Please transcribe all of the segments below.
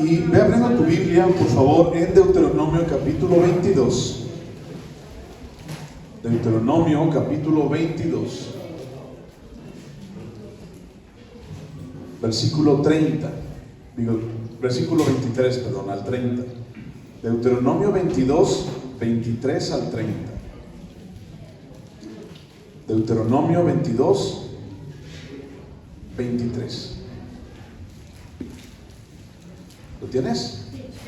Y ve abriendo tu Biblia, por favor, en Deuteronomio capítulo 22. Deuteronomio capítulo 22, versículo 30. Versículo 23, perdón, al 30. Deuteronomio 22, 23 al 30. Deuteronomio 22, 23. ¿Lo tienes?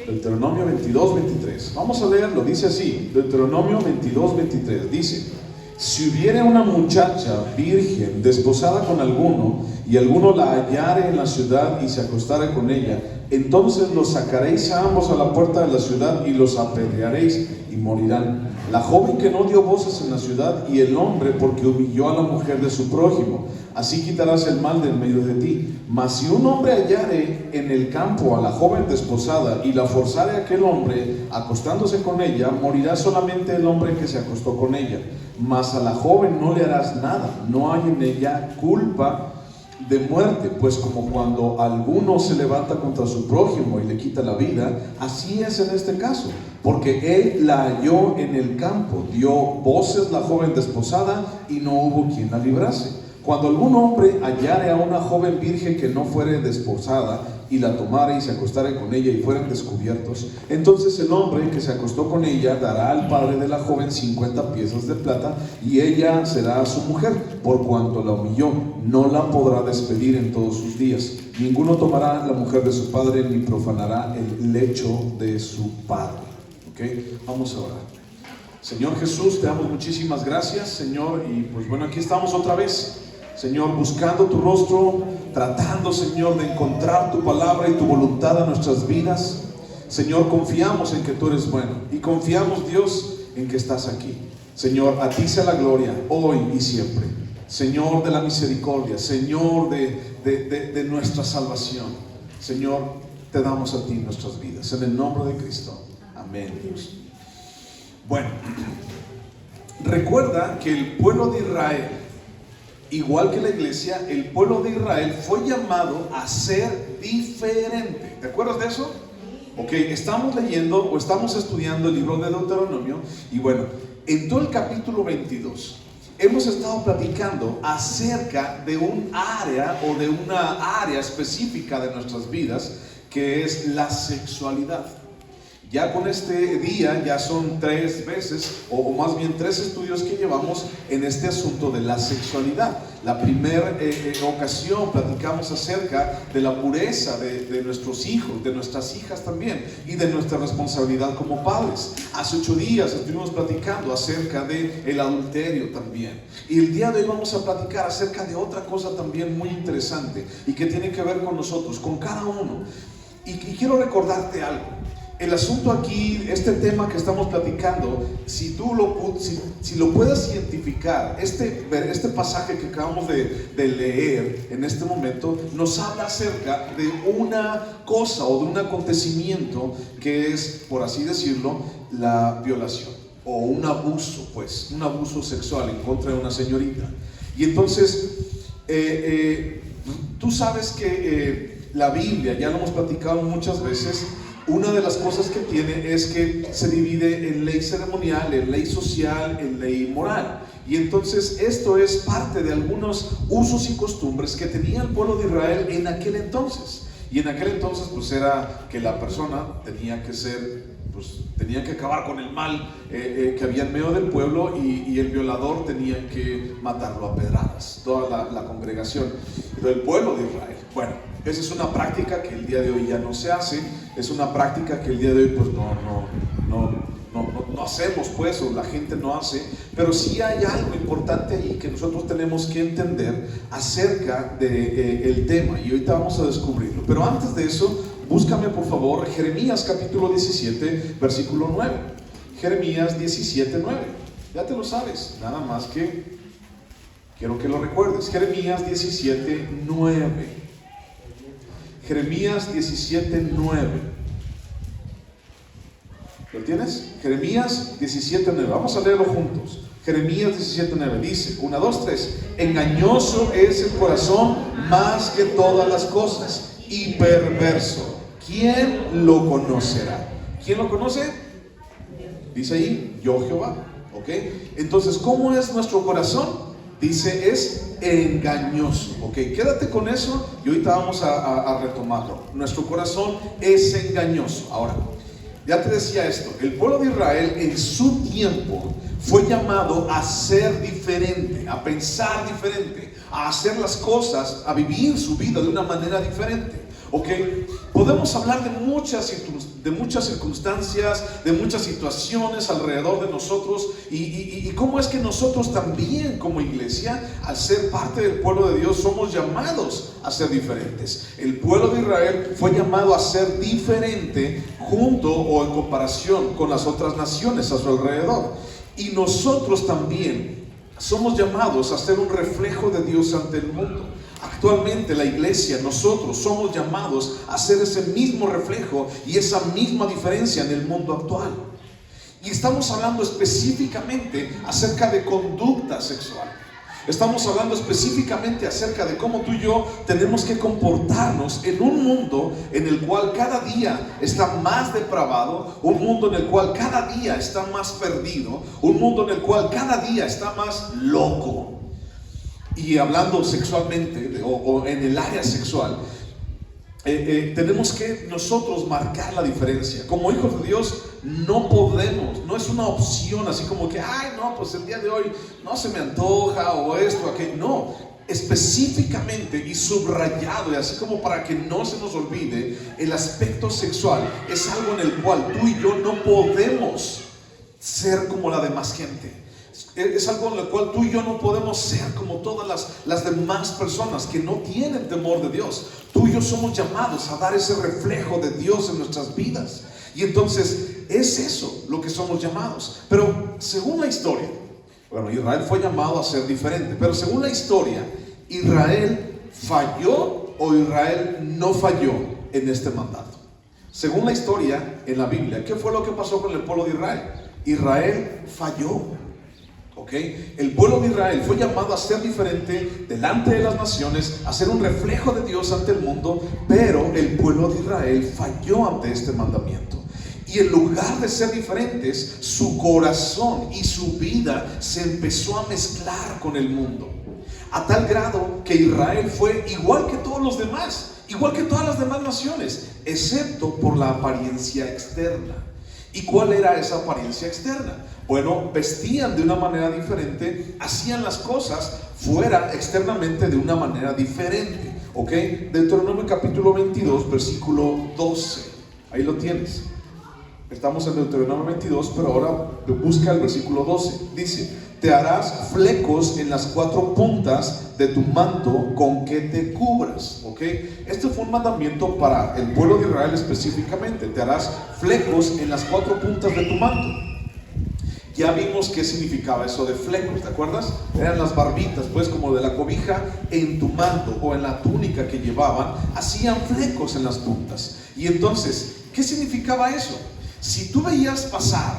Deuteronomio 22, 23. Vamos a leerlo, dice así. Deuteronomio 22, 23. Dice: si hubiere una muchacha virgen desposada con alguno, y alguno la hallare en la ciudad y se acostare con ella, entonces los sacaréis a ambos a la puerta de la ciudad y los apedrearéis y morirán. La joven que no dio voces en la ciudad, y el hombre porque humilló a la mujer de su prójimo. Así quitarás el mal del medio de ti. Mas si un hombre hallare en el campo a la joven desposada y la forzare a aquel hombre acostándose con ella, morirá solamente el hombre que se acostó con ella. Mas a la joven no le harás nada, no hay en ella culpa de muerte, pues como cuando alguno se levanta contra su prójimo y le quita la vida, así es en este caso, porque él la halló en el campo, dio voces la joven desposada y no hubo quien la librase. Cuando algún hombre hallare a una joven virgen que no fuere desposada y la tomare y se acostare con ella y fueran descubiertos, entonces el hombre que se acostó con ella dará al padre de la joven 50 piezas de plata, y ella será su mujer, por cuanto la humilló. No la podrá despedir en todos sus días. Ninguno tomará la mujer de su padre ni profanará el lecho de su padre. ¿Okay? Vamos a orar. Señor Jesús, te damos muchísimas gracias, Señor, y pues bueno, aquí estamos otra vez, Señor, buscando tu rostro, tratando, Señor, de encontrar tu palabra y tu voluntad a nuestras vidas. Señor, confiamos en que tú eres bueno y confiamos, Dios, en que estás aquí. Señor, a ti sea la gloria hoy y siempre. Señor de la misericordia, Señor de nuestra salvación. Señor, te damos a ti nuestras vidas. En el nombre de Cristo. Amén, Dios. Bueno, recuerda que el pueblo de Israel, igual que la iglesia, el pueblo de Israel fue llamado a ser diferente. ¿Te acuerdas de eso? Ok, estamos leyendo o estamos estudiando el libro de Deuteronomio, y bueno, en todo el capítulo 22 hemos estado platicando acerca de un área o de una área específica de nuestras vidas, que es la sexualidad. Ya con este día ya son 3 veces, o más bien 3 estudios que llevamos en este asunto de la sexualidad. La primera ocasión platicamos acerca de la pureza de nuestros hijos, de nuestras hijas también, y de nuestra responsabilidad como padres. Hace 8 días estuvimos platicando acerca del adulterio también. Y el día de hoy vamos a platicar acerca de otra cosa también muy interesante y que tiene que ver con nosotros, con cada uno. Y quiero recordarte algo. El asunto aquí, este tema que estamos platicando, si lo puedes identificar, este pasaje que acabamos de leer en este momento, nos habla acerca de una cosa o de un acontecimiento que es, por así decirlo, la violación o un abuso, pues, un abuso sexual en contra de una señorita. Y entonces, tú sabes que la Biblia, ya lo hemos platicado muchas veces, una de las cosas que tiene es que se divide en ley ceremonial, en ley social, en ley moral. Y entonces esto es parte de algunos usos y costumbres que tenía el pueblo de Israel en aquel entonces. Y en aquel entonces pues era que la persona tenía que acabar con el mal que había en medio del pueblo, y el violador tenía que matarlo a pedradas, toda la congregación del pueblo de Israel. Bueno, esa es una práctica que el día de hoy ya no se hace, es una práctica que el día de hoy pues no hacemos, pues, o la gente no hace, pero sí hay algo importante ahí que nosotros tenemos que entender acerca del tema, y ahorita vamos a descubrirlo. Pero antes de eso, búscame por favor Jeremías capítulo 17, versículo 9. Jeremías 17, 9. Ya te lo sabes, nada más que quiero que lo recuerdes. Jeremías 17, 9. Jeremías 17, 9. ¿Lo tienes? Jeremías 17, 9. Vamos a leerlo juntos. Jeremías 17, 9 dice, 1, 2, 3. Engañoso es el corazón más que todas las cosas, y perverso. ¿quién lo conocerá? ¿Quién lo conoce? Dice ahí, yo Jehová. ¿Ok? Entonces, ¿cómo es nuestro corazón? Dice, es engañoso. ¿Ok? Quédate con eso y ahorita vamos a retomarlo. Nuestro corazón es engañoso. Ahora, ya te decía esto, el pueblo de Israel en su tiempo fue llamado a ser diferente, a pensar diferente, a hacer las cosas, a vivir su vida de una manera diferente. ¿Ok? Podemos hablar de muchas circunstancias, de muchas situaciones alrededor de nosotros y cómo es que nosotros también como iglesia, al ser parte del pueblo de Dios, somos llamados a ser diferentes. El pueblo de Israel fue llamado a ser diferente junto o en comparación con las otras naciones a su alrededor. Y nosotros también somos llamados a ser un reflejo de Dios ante el mundo. Actualmente la iglesia, nosotros somos llamados a ser ese mismo reflejo y esa misma diferencia en el mundo actual. Y estamos hablando específicamente acerca de conducta sexual. Estamos hablando específicamente acerca de cómo tú y yo tenemos que comportarnos en un mundo en el cual cada día está más depravado, un mundo en el cual cada día está más perdido, un mundo en el cual cada día está más loco. Y hablando sexualmente o en el área sexual, tenemos que nosotros marcar la diferencia. Como hijos de Dios no podemos, no es una opción así como que, ay no, pues el día de hoy no se me antoja o esto, aquello. No, específicamente y subrayado, y así como para que no se nos olvide, el aspecto sexual es algo en el cual tú y yo no podemos ser como la demás gente. Es algo en el cual tú y yo no podemos ser como todas las demás personas que no tienen temor de Dios. Tú y yo somos llamados a dar ese reflejo de Dios en nuestras vidas. Y entonces es eso lo que somos llamados. Pero según la historia, bueno, Israel fue llamado a ser diferente, pero según la historia, ¿Israel falló o Israel no falló en este mandato? Según la historia en la Biblia, ¿qué fue lo que pasó con el pueblo de Israel? Israel falló. ¿Okay? El pueblo de Israel fue llamado a ser diferente delante de las naciones, a ser un reflejo de Dios ante el mundo, pero el pueblo de Israel falló ante este mandamiento. Y en lugar de ser diferentes, su corazón y su vida se empezó a mezclar con el mundo, a tal grado que Israel fue igual que todos los demás, igual que todas las demás naciones, excepto por la apariencia externa. ¿Y cuál era esa apariencia externa? Bueno, vestían de una manera diferente, hacían las cosas fuera externamente de una manera diferente. ¿Ok? Deuteronomio capítulo 22, versículo 12. Ahí lo tienes. Estamos en Deuteronomio 22, pero ahora busca el versículo 12. Dice, te harás flecos en las 4 puntas de tu manto con que te cubras. ¿Ok? Este fue un mandamiento para el pueblo de Israel específicamente. Te harás flecos en las 4 puntas de tu manto. Ya vimos qué significaba eso de flecos, ¿te acuerdas? Eran las barbitas, pues, como de la cobija en tu manto o en la túnica que llevaban, hacían flecos en las puntas. Y entonces, ¿qué significaba eso? Si tú veías pasar,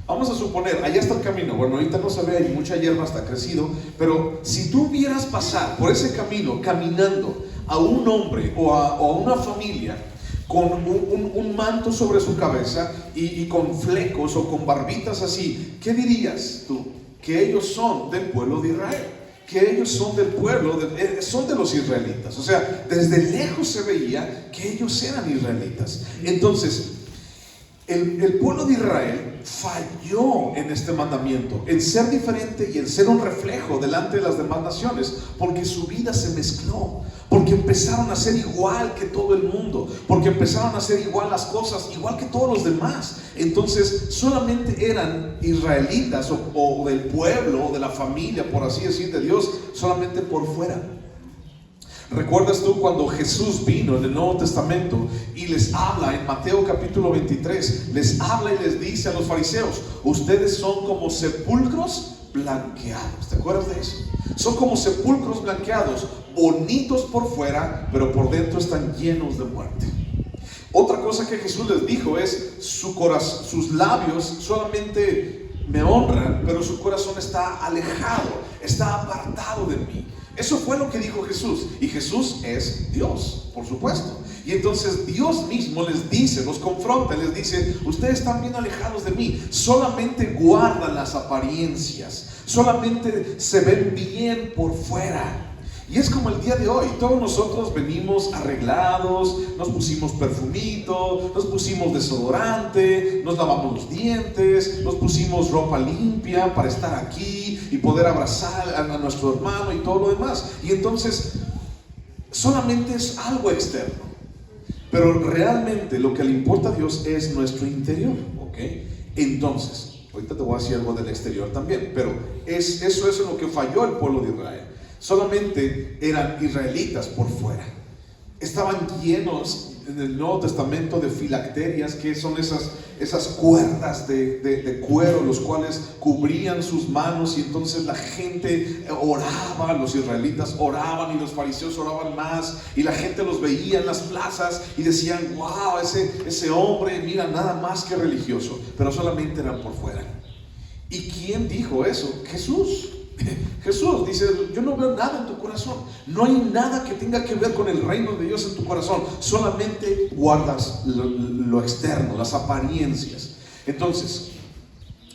vamos a suponer, allá está el camino, bueno, ahorita no se ve, hay mucha hierba, está crecido, pero si tú vieras pasar por ese camino, caminando a un hombre o a una familia, con un manto sobre su cabeza y con flecos o con barbitas así, ¿qué dirías tú? Que ellos son del pueblo de Israel, que ellos son del pueblo, son de los israelitas. O sea, desde lejos se veía que ellos eran israelitas. Entonces, el pueblo de Israel falló en este mandamiento, en ser diferente y en ser un reflejo delante de las demás naciones, porque su vida se mezcló, porque empezaron a ser igual que todo el mundo, porque empezaron a hacer igual las cosas, igual que todos los demás. Entonces solamente eran israelitas o del pueblo o de la familia, por así decir, de Dios, solamente por fuera. ¿Recuerdas tú cuando Jesús vino en el Nuevo Testamento y les habla en Mateo capítulo 23? Les habla y les dice a los fariseos, ustedes son como sepulcros blanqueados. ¿Te acuerdas de eso? Son como sepulcros blanqueados, bonitos por fuera, pero por dentro están llenos de muerte. Otra cosa que Jesús les dijo es, sus labios solamente me honran, pero su corazón está alejado, está apartado de mí. Eso fue lo que dijo Jesús. Y Jesús es Dios, por supuesto. Y entonces Dios mismo les dice, los confronta, les dice: ustedes están bien alejados de mí, solamente guardan las apariencias, solamente se ven bien por fuera. Y es como el día de hoy, todos nosotros venimos arreglados, nos pusimos perfumito, nos pusimos desodorante, nos lavamos los dientes, nos pusimos ropa limpia para estar aquí y poder abrazar a nuestro hermano y todo lo demás. Y entonces solamente es algo externo, pero realmente lo que le importa a Dios es nuestro interior, ¿ok? Entonces, ahorita te voy a decir algo del exterior también, pero eso es en lo que falló el pueblo de Israel. Solamente eran israelitas por fuera. Estaban llenos en el Nuevo Testamento de filacterias, que son esas cuerdas de cuero, los cuales cubrían sus manos, y entonces la gente oraba, los israelitas oraban y los fariseos oraban más, y la gente los veía en las plazas y decían: wow, ese hombre, mira, nada más que religioso, pero solamente eran por fuera. ¿Y quién dijo eso? Jesús. Jesús dice: yo no veo nada en tu corazón, no hay nada que tenga que ver con el reino de Dios en tu corazón, solamente guardas lo externo, las apariencias. Entonces,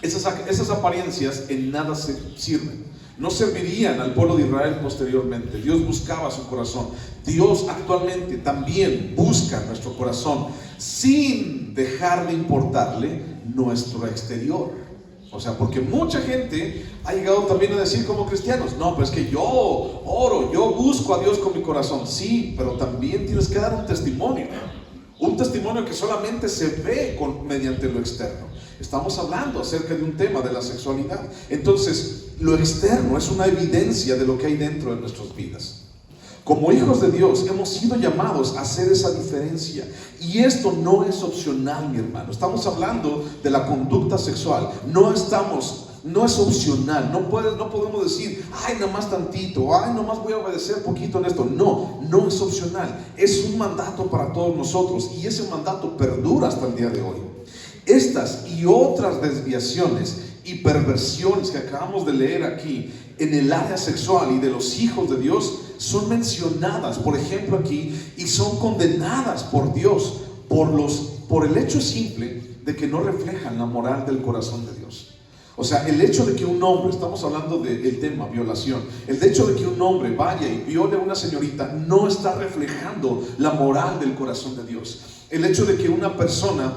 esas apariencias en nada sirven, no servirían al pueblo de Israel posteriormente. Dios buscaba su corazón. Dios actualmente también busca nuestro corazón, sin dejar de importarle nuestro exterior. O sea, porque mucha gente ha llegado también a decir como cristianos: no, pues que yo oro, yo busco a Dios con mi corazón. Sí, pero también tienes que dar un testimonio que solamente se ve mediante lo externo. Estamos hablando acerca de un tema de la sexualidad. Entonces, lo externo es una evidencia de lo que hay dentro de nuestras vidas. Como hijos de Dios hemos sido llamados a hacer esa diferencia, y esto no es opcional, mi hermano. Estamos hablando de la conducta sexual, no es opcional. No podemos decir: ay, nada más tantito, ay, nada más voy a obedecer poquito en esto. No es opcional, es un mandato para todos nosotros, y ese mandato perdura hasta el día de hoy. Estas y otras desviaciones y perversiones que acabamos de leer aquí en el área sexual y de los hijos de Dios son mencionadas, por ejemplo, aquí, y son condenadas por Dios por el hecho simple de que no reflejan la moral del corazón de Dios. O sea, el hecho de que un hombre, estamos hablando del tema violación, el hecho de que un hombre vaya y viole a una señorita no está reflejando la moral del corazón de Dios. El hecho de que una persona,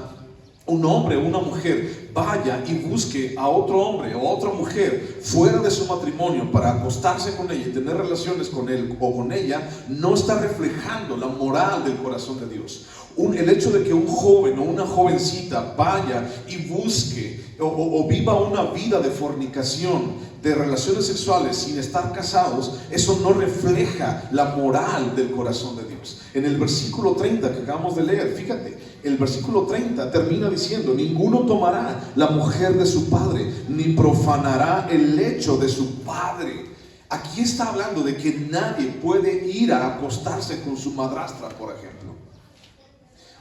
un hombre o una mujer, vaya y busque a otro hombre o a otra mujer fuera de su matrimonio para acostarse con ella y tener relaciones con él o con ella, no está reflejando la moral del corazón de Dios. El hecho de que un joven o una jovencita vaya y busque o viva una vida de fornicación, de relaciones sexuales sin estar casados, eso no refleja la moral del corazón de Dios. En el versículo 30 que acabamos de leer, fíjate, el versículo 30 termina diciendo: ninguno tomará la mujer de su padre, ni profanará el lecho de su padre. Aquí está hablando de que nadie puede ir a acostarse con su madrastra, por ejemplo.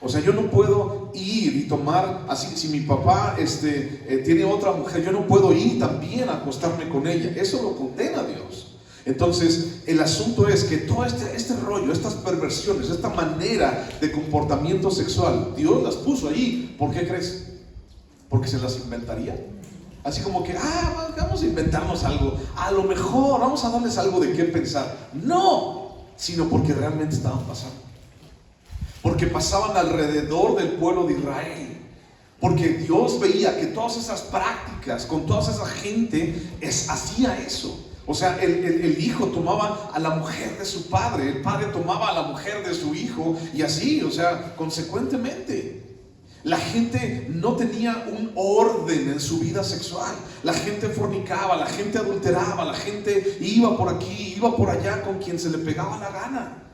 O sea, yo no puedo ir y tomar, así, si mi papá tiene otra mujer, yo no puedo ir también a acostarme con ella. Eso lo condena Dios. Entonces, el asunto es que todo este rollo, estas perversiones, esta manera de comportamiento sexual, Dios las puso ahí. ¿Por qué crees? Porque se las inventaría. Así como que, vamos a inventarnos algo, a lo mejor vamos a darles algo de qué pensar. No, sino porque realmente estaban pasando. Porque pasaban alrededor del pueblo de Israel. Porque Dios veía que todas esas prácticas, con toda esa gente, hacía eso. O sea, el hijo tomaba a la mujer de su padre, el padre tomaba a la mujer de su hijo, y así, o sea, consecuentemente. La gente no tenía un orden en su vida sexual. La gente fornicaba, la gente adulteraba, la gente iba por aquí, iba por allá con quien se le pegaba la gana.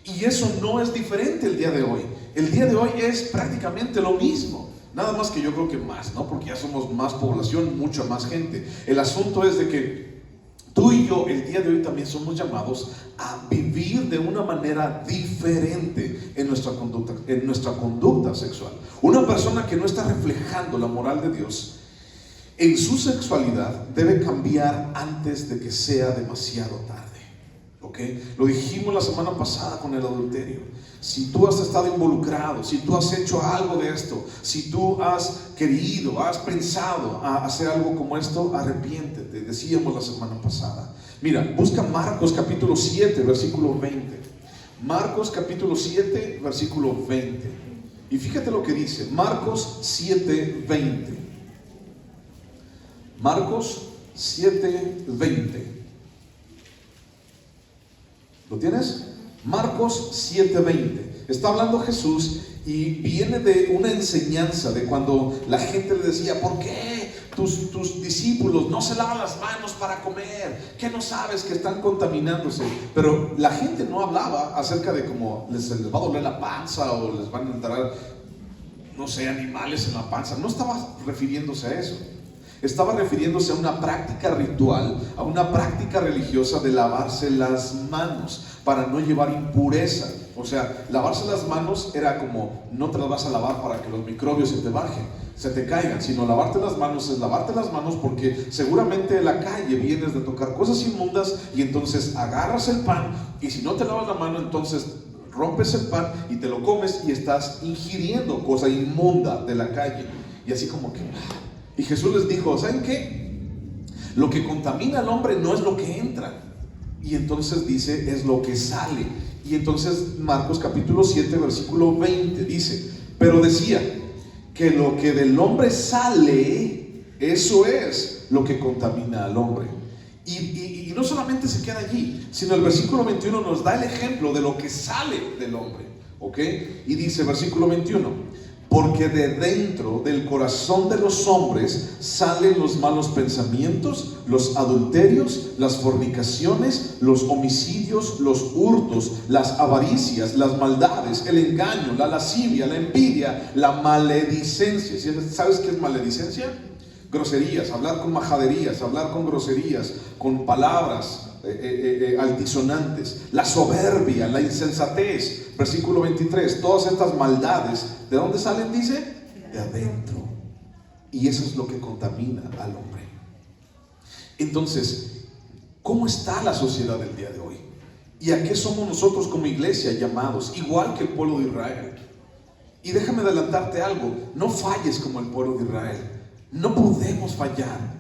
Y eso no es diferente el día de hoy. El día de hoy es prácticamente lo mismo. Nada más que yo creo que más, ¿no? Porque ya somos más población, mucha más gente. El asunto es de que tú y yo el día de hoy también somos llamados a vivir de una manera diferente en nuestra conducta sexual. Una persona que no está reflejando la moral de Dios en su sexualidad debe cambiar antes de que sea demasiado tarde. ¿Ok? ¿ok? Lo dijimos la semana pasada con el adulterio. Si tú has estado involucrado, si tú has hecho algo de esto, si tú has querido, has pensado a hacer algo como esto, arrepiéntete, decíamos la semana pasada. Mira, busca Marcos capítulo 7, versículo 20. Marcos capítulo 7, versículo 20. Y fíjate lo que dice, Marcos 7, 20. Marcos 7, 20. ¿Lo tienes? Marcos 7:20. Está hablando Jesús y viene de una enseñanza de cuando la gente le decía: ¿por qué tus discípulos no se lavan las manos para comer? ¿Qué no sabes que están contaminándose? Pero la gente no hablaba acerca de cómo les va a doler la panza o les van a entrar, no sé, animales en la panza. No estaba refiriéndose a eso. Estaba refiriéndose a una práctica ritual, a una práctica religiosa de lavarse las manos para no llevar impureza. O sea, lavarse las manos era como, no te las vas a lavar para que los microbios se te bajen, se te caigan, sino lavarte las manos es lavarte las manos porque seguramente en la calle vienes de tocar cosas inmundas y entonces agarras el pan y si no te lavas la mano entonces rompes el pan y te lo comes y estás ingiriendo cosa inmunda de la calle. Y así como que... Y Jesús les dijo: ¿saben qué? Lo que contamina al hombre no es lo que entra. Y entonces dice, es lo que sale. Y entonces Marcos capítulo 7, versículo 20 dice: pero decía que lo que del hombre sale, eso es lo que contamina al hombre. Y no solamente se queda allí, sino el versículo 21 nos da el ejemplo de lo que sale del hombre, ¿ok? Y dice versículo 21: porque de dentro del corazón de los hombres salen los malos pensamientos, los adulterios, las fornicaciones, los homicidios, los hurtos, las avaricias, las maldades, el engaño, la lascivia, la envidia, la maledicencia. ¿Sabes qué es maledicencia? Groserías, hablar con majaderías, hablar con groserías, con palabras altisonantes, la soberbia, la insensatez. Versículo 23, todas estas maldades, ¿de dónde salen? Dice, de adentro. Y eso es lo que contamina al hombre. Entonces, ¿cómo está la sociedad del día de hoy? ¿Y a qué somos nosotros como iglesia llamados? Igual que el pueblo de Israel. Y déjame adelantarte algo, no falles como el pueblo de Israel. No podemos fallar.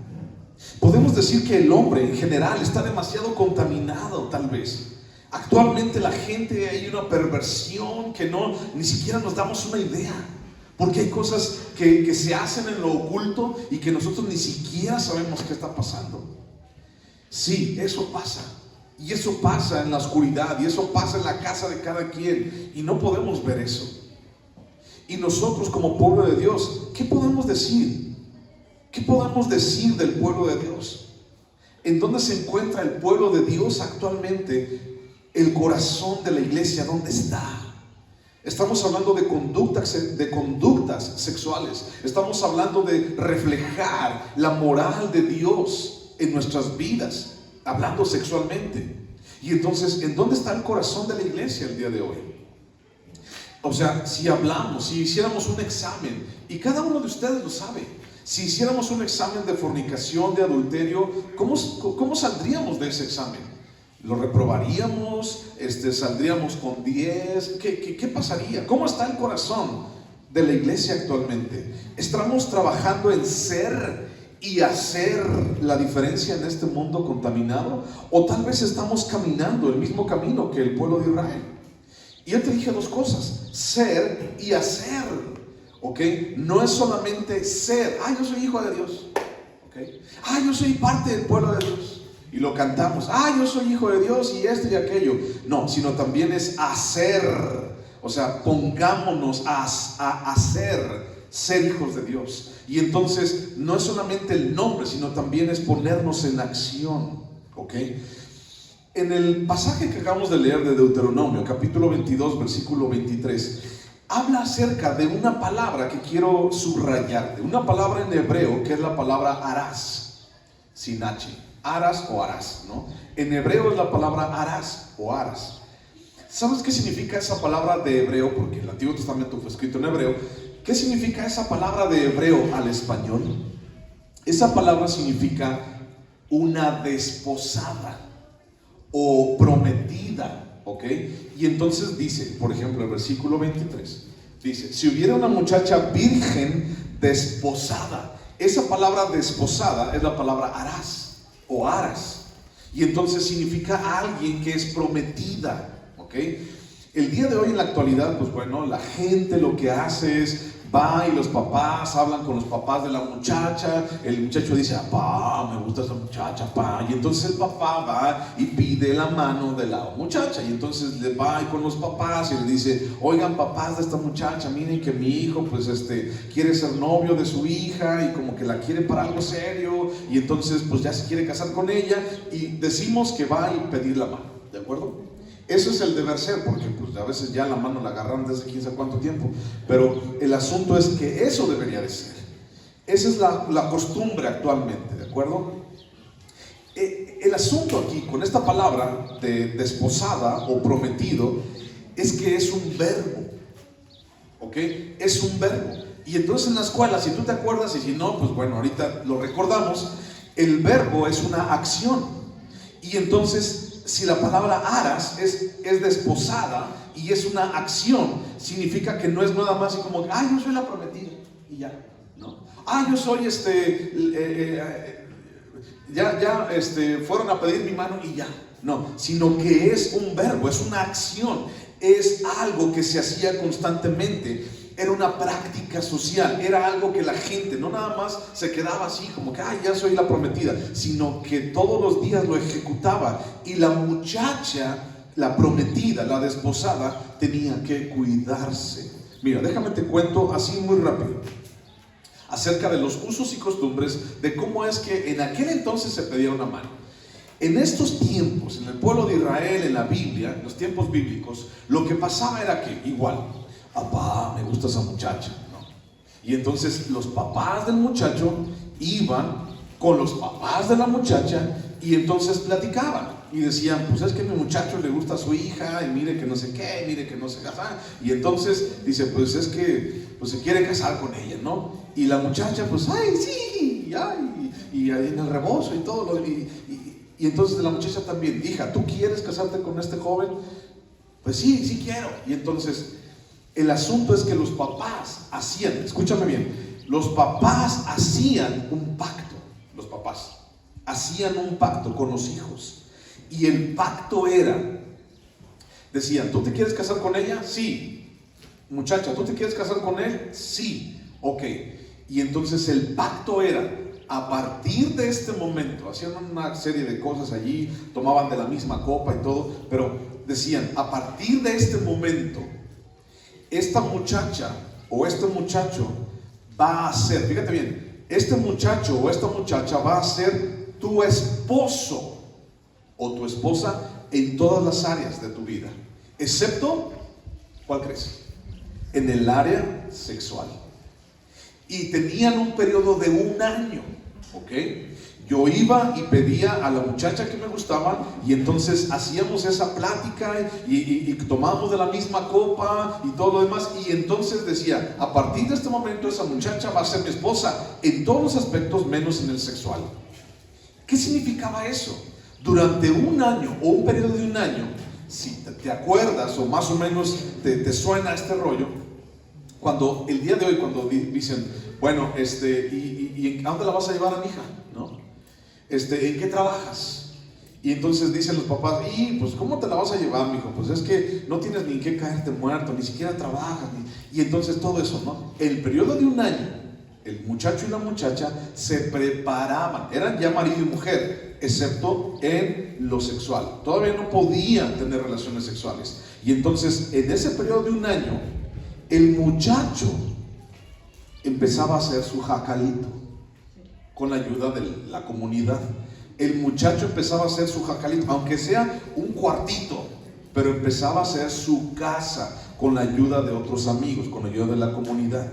Podemos decir que el hombre en general está demasiado contaminado, tal vez. Actualmente la gente, hay una perversión que ni siquiera nos damos una idea. Porque hay cosas que se hacen en lo oculto y que nosotros ni siquiera sabemos qué está pasando. Sí, eso pasa. Y eso pasa en la oscuridad, y eso pasa en la casa de cada quien. Y no podemos ver eso. Y nosotros como pueblo de Dios, ¿qué podemos decir? ¿Qué podemos decir del pueblo de Dios? ¿En dónde se encuentra el pueblo de Dios actualmente? El corazón de la iglesia, ¿dónde está? Estamos hablando de conductas sexuales. Estamos hablando de reflejar la moral de Dios en nuestras vidas, hablando sexualmente. Y entonces, ¿en dónde está el corazón de la iglesia el día de hoy? O sea, si hiciéramos un examen, y cada uno de ustedes lo sabe, si hiciéramos un examen de fornicación, de adulterio, ¿cómo saldríamos de ese examen? ¿Lo reprobaríamos? ¿Saldríamos con 10? ¿Qué pasaría? ¿Cómo está el corazón de la iglesia actualmente? ¿Estamos trabajando en ser y hacer la diferencia en este mundo contaminado? ¿O tal vez estamos caminando el mismo camino que el pueblo de Israel? Y yo te dije dos cosas: ser y hacer. ¿Ok? No es solamente ser, yo soy hijo de Dios, ¿ok? Yo soy parte del pueblo de Dios, y lo cantamos, yo soy hijo de Dios y esto y aquello. No, sino también es hacer. O sea, pongámonos a hacer, ser hijos de Dios. Y entonces no es solamente el nombre, sino también es ponernos en acción, ¿ok? En el pasaje que acabamos de leer de Deuteronomio, capítulo 22, versículo 23, habla acerca de una palabra que quiero subrayarte, una palabra en hebreo que es la palabra arás, sin H, aras o arás, ¿no? En hebreo es la palabra arás o aras. ¿Sabes qué significa esa palabra de hebreo? Porque el Antiguo Testamento fue escrito en hebreo. ¿Qué significa esa palabra de hebreo al español? Esa palabra significa una desposada o prometida, ¿ok? Y entonces dice, por ejemplo, el versículo 23, dice, si hubiera una muchacha virgen desposada, esa palabra desposada es la palabra aras o aras, y entonces significa a alguien que es prometida, ¿ok? El día de hoy en la actualidad, pues bueno, la gente lo que hace es va y los papás hablan con los papás de la muchacha. El muchacho dice, papá, me gusta esa muchacha, papá. Y entonces el papá va y pide la mano de la muchacha. Y entonces le va y con los papás y le dice, oigan, papás de esta muchacha, miren que mi hijo pues quiere ser novio de su hija y como que la quiere para algo serio. Y entonces pues ya se quiere casar con ella. Y decimos que va y pedir la mano, ¿de acuerdo? Eso es el deber ser, porque pues a veces ya la mano la agarran desde quién sabe cuánto tiempo, pero el asunto es que eso debería de ser. Esa es la costumbre actualmente, ¿de acuerdo? El asunto aquí con esta palabra de desposada o prometido es que es un verbo, ¿ok? Es un verbo. Y entonces en la escuela, si tú te acuerdas y si no, pues bueno, ahorita lo recordamos, el verbo es una acción. Y entonces si la palabra aras es desposada y es una acción, significa que no es nada más y como, yo soy la prometida y ya, ¿no? Yo soy fueron a pedir mi mano y ya, no, sino que es un verbo, es una acción, es algo que se hacía constantemente. Era una práctica social, era algo que la gente no nada más se quedaba así como que, ya soy la prometida, sino que todos los días lo ejecutaba. Y la muchacha, la prometida, la desposada, tenía que cuidarse. Mira, déjame te cuento así muy rápido acerca de los usos y costumbres de cómo es que en aquel entonces se pedía una mano. En estos tiempos, en el pueblo de Israel, en la Biblia, en los tiempos bíblicos, lo que pasaba era que igual, papá, me gusta esa muchacha, ¿no? Y entonces los papás del muchacho iban con los papás de la muchacha y entonces platicaban y decían, pues es que a mi muchacho le gusta a su hija y mire que no sé qué, mire que no sé qué. Y entonces dice, pues es que pues se quiere casar con ella, ¿no? Y la muchacha, pues, sí, y ahí en el rebozo y todo. Y entonces la muchacha también, hija, ¿tú quieres casarte con este joven? Pues sí quiero. Y entonces el asunto es que los papás hacían, escúchame bien, los papás hacían un pacto, los papás hacían un pacto con los hijos. Y el pacto era, decían, ¿tú te quieres casar con ella? Sí. Muchacha, ¿tú te quieres casar con él? Sí. Ok. Y entonces el pacto era, a partir de este momento, hacían una serie de cosas allí, tomaban de la misma copa y todo, pero decían, a partir de este momento, esta muchacha o este muchacho va a ser, fíjate bien, este muchacho o esta muchacha va a ser tu esposo o tu esposa en todas las áreas de tu vida, excepto, ¿cuál crees? En el área sexual. Y tenían un periodo de 1 año, ¿ok? Yo iba y pedía a la muchacha que me gustaba y entonces hacíamos esa plática y tomábamos de la misma copa y todo lo demás. Y entonces decía, a partir de este momento esa muchacha va a ser mi esposa en todos los aspectos menos en el sexual. ¿Qué significaba eso? Durante 1 año o un periodo de 1 año, si te acuerdas o más o menos te suena este rollo, cuando el día de hoy, cuando dicen, bueno, ¿y a dónde la vas a llevar a mi hija? ¿No? ¿En qué trabajas? Y entonces dicen los papás, pues ¿cómo te la vas a llevar, mijo? Pues es que no tienes ni en qué caerte muerto, ni siquiera trabajas, y entonces todo eso, ¿no? El periodo de 1 año, el muchacho y la muchacha se preparaban, eran ya marido y mujer, excepto en lo sexual. Todavía no podían tener relaciones sexuales. Y entonces, en ese periodo de 1 año, el muchacho empezaba a hacer su jacalito con la ayuda de la comunidad. El muchacho empezaba a hacer su jacalito, aunque sea un cuartito, pero empezaba a hacer su casa con la ayuda de otros amigos, con la ayuda de la comunidad.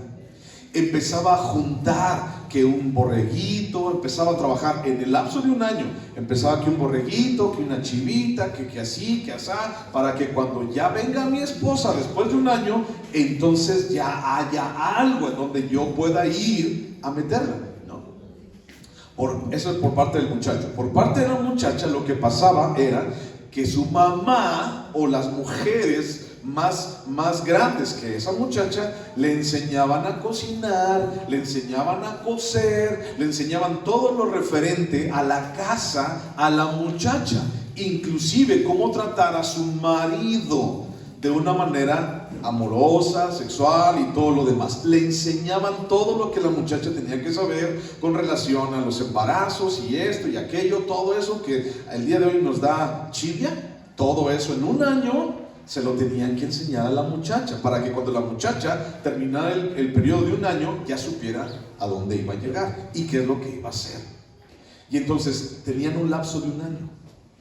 Empezaba a juntar que un borreguito, empezaba a trabajar en el lapso de 1 año, empezaba que un borreguito, que una chivita, que así, que asá, para que cuando ya venga mi esposa después de 1 año, entonces ya haya algo en donde yo pueda ir a meterla, ¿no? Eso es por parte del muchacho. Por parte de la muchacha lo que pasaba era que su mamá o las mujeres más grandes que esa muchacha le enseñaban a cocinar, le enseñaban a coser, le enseñaban todo lo referente a la casa a la muchacha, inclusive cómo tratar a su marido de una manera amorosa, sexual y todo lo demás. Le enseñaban todo lo que la muchacha tenía que saber con relación a los embarazos y esto y aquello, todo eso que el día de hoy nos da chivia. Todo eso en un año se lo tenían que enseñar a la muchacha, para que cuando la muchacha terminara el periodo de un año ya supiera a dónde iba a llegar y qué es lo que iba a hacer. Y entonces tenían un lapso de un año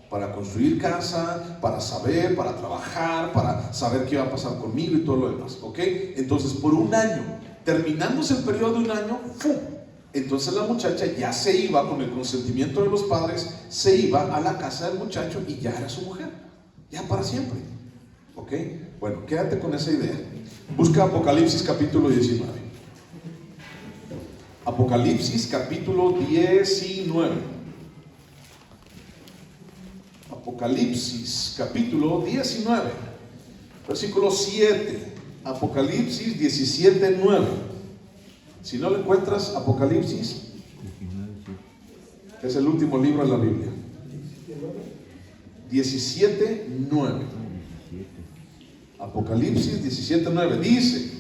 para construir casa, para saber, para trabajar, para saber qué iba a pasar conmigo y todo lo demás, ¿ok? Entonces por un año, terminándose el periodo de un año, ¡fum! Entonces la muchacha ya se iba, con el consentimiento de los padres, se iba a la casa del muchacho y ya era su mujer, ya para siempre, ¿ok? Bueno, quédate con esa idea. Busca Apocalipsis capítulo 19. Apocalipsis capítulo 19. Apocalipsis capítulo 19, versículo 7. Apocalipsis 17, 9. Si no lo encuentras, Apocalipsis es el último libro de la Biblia. 17, 9. Apocalipsis 17, 9. Dice,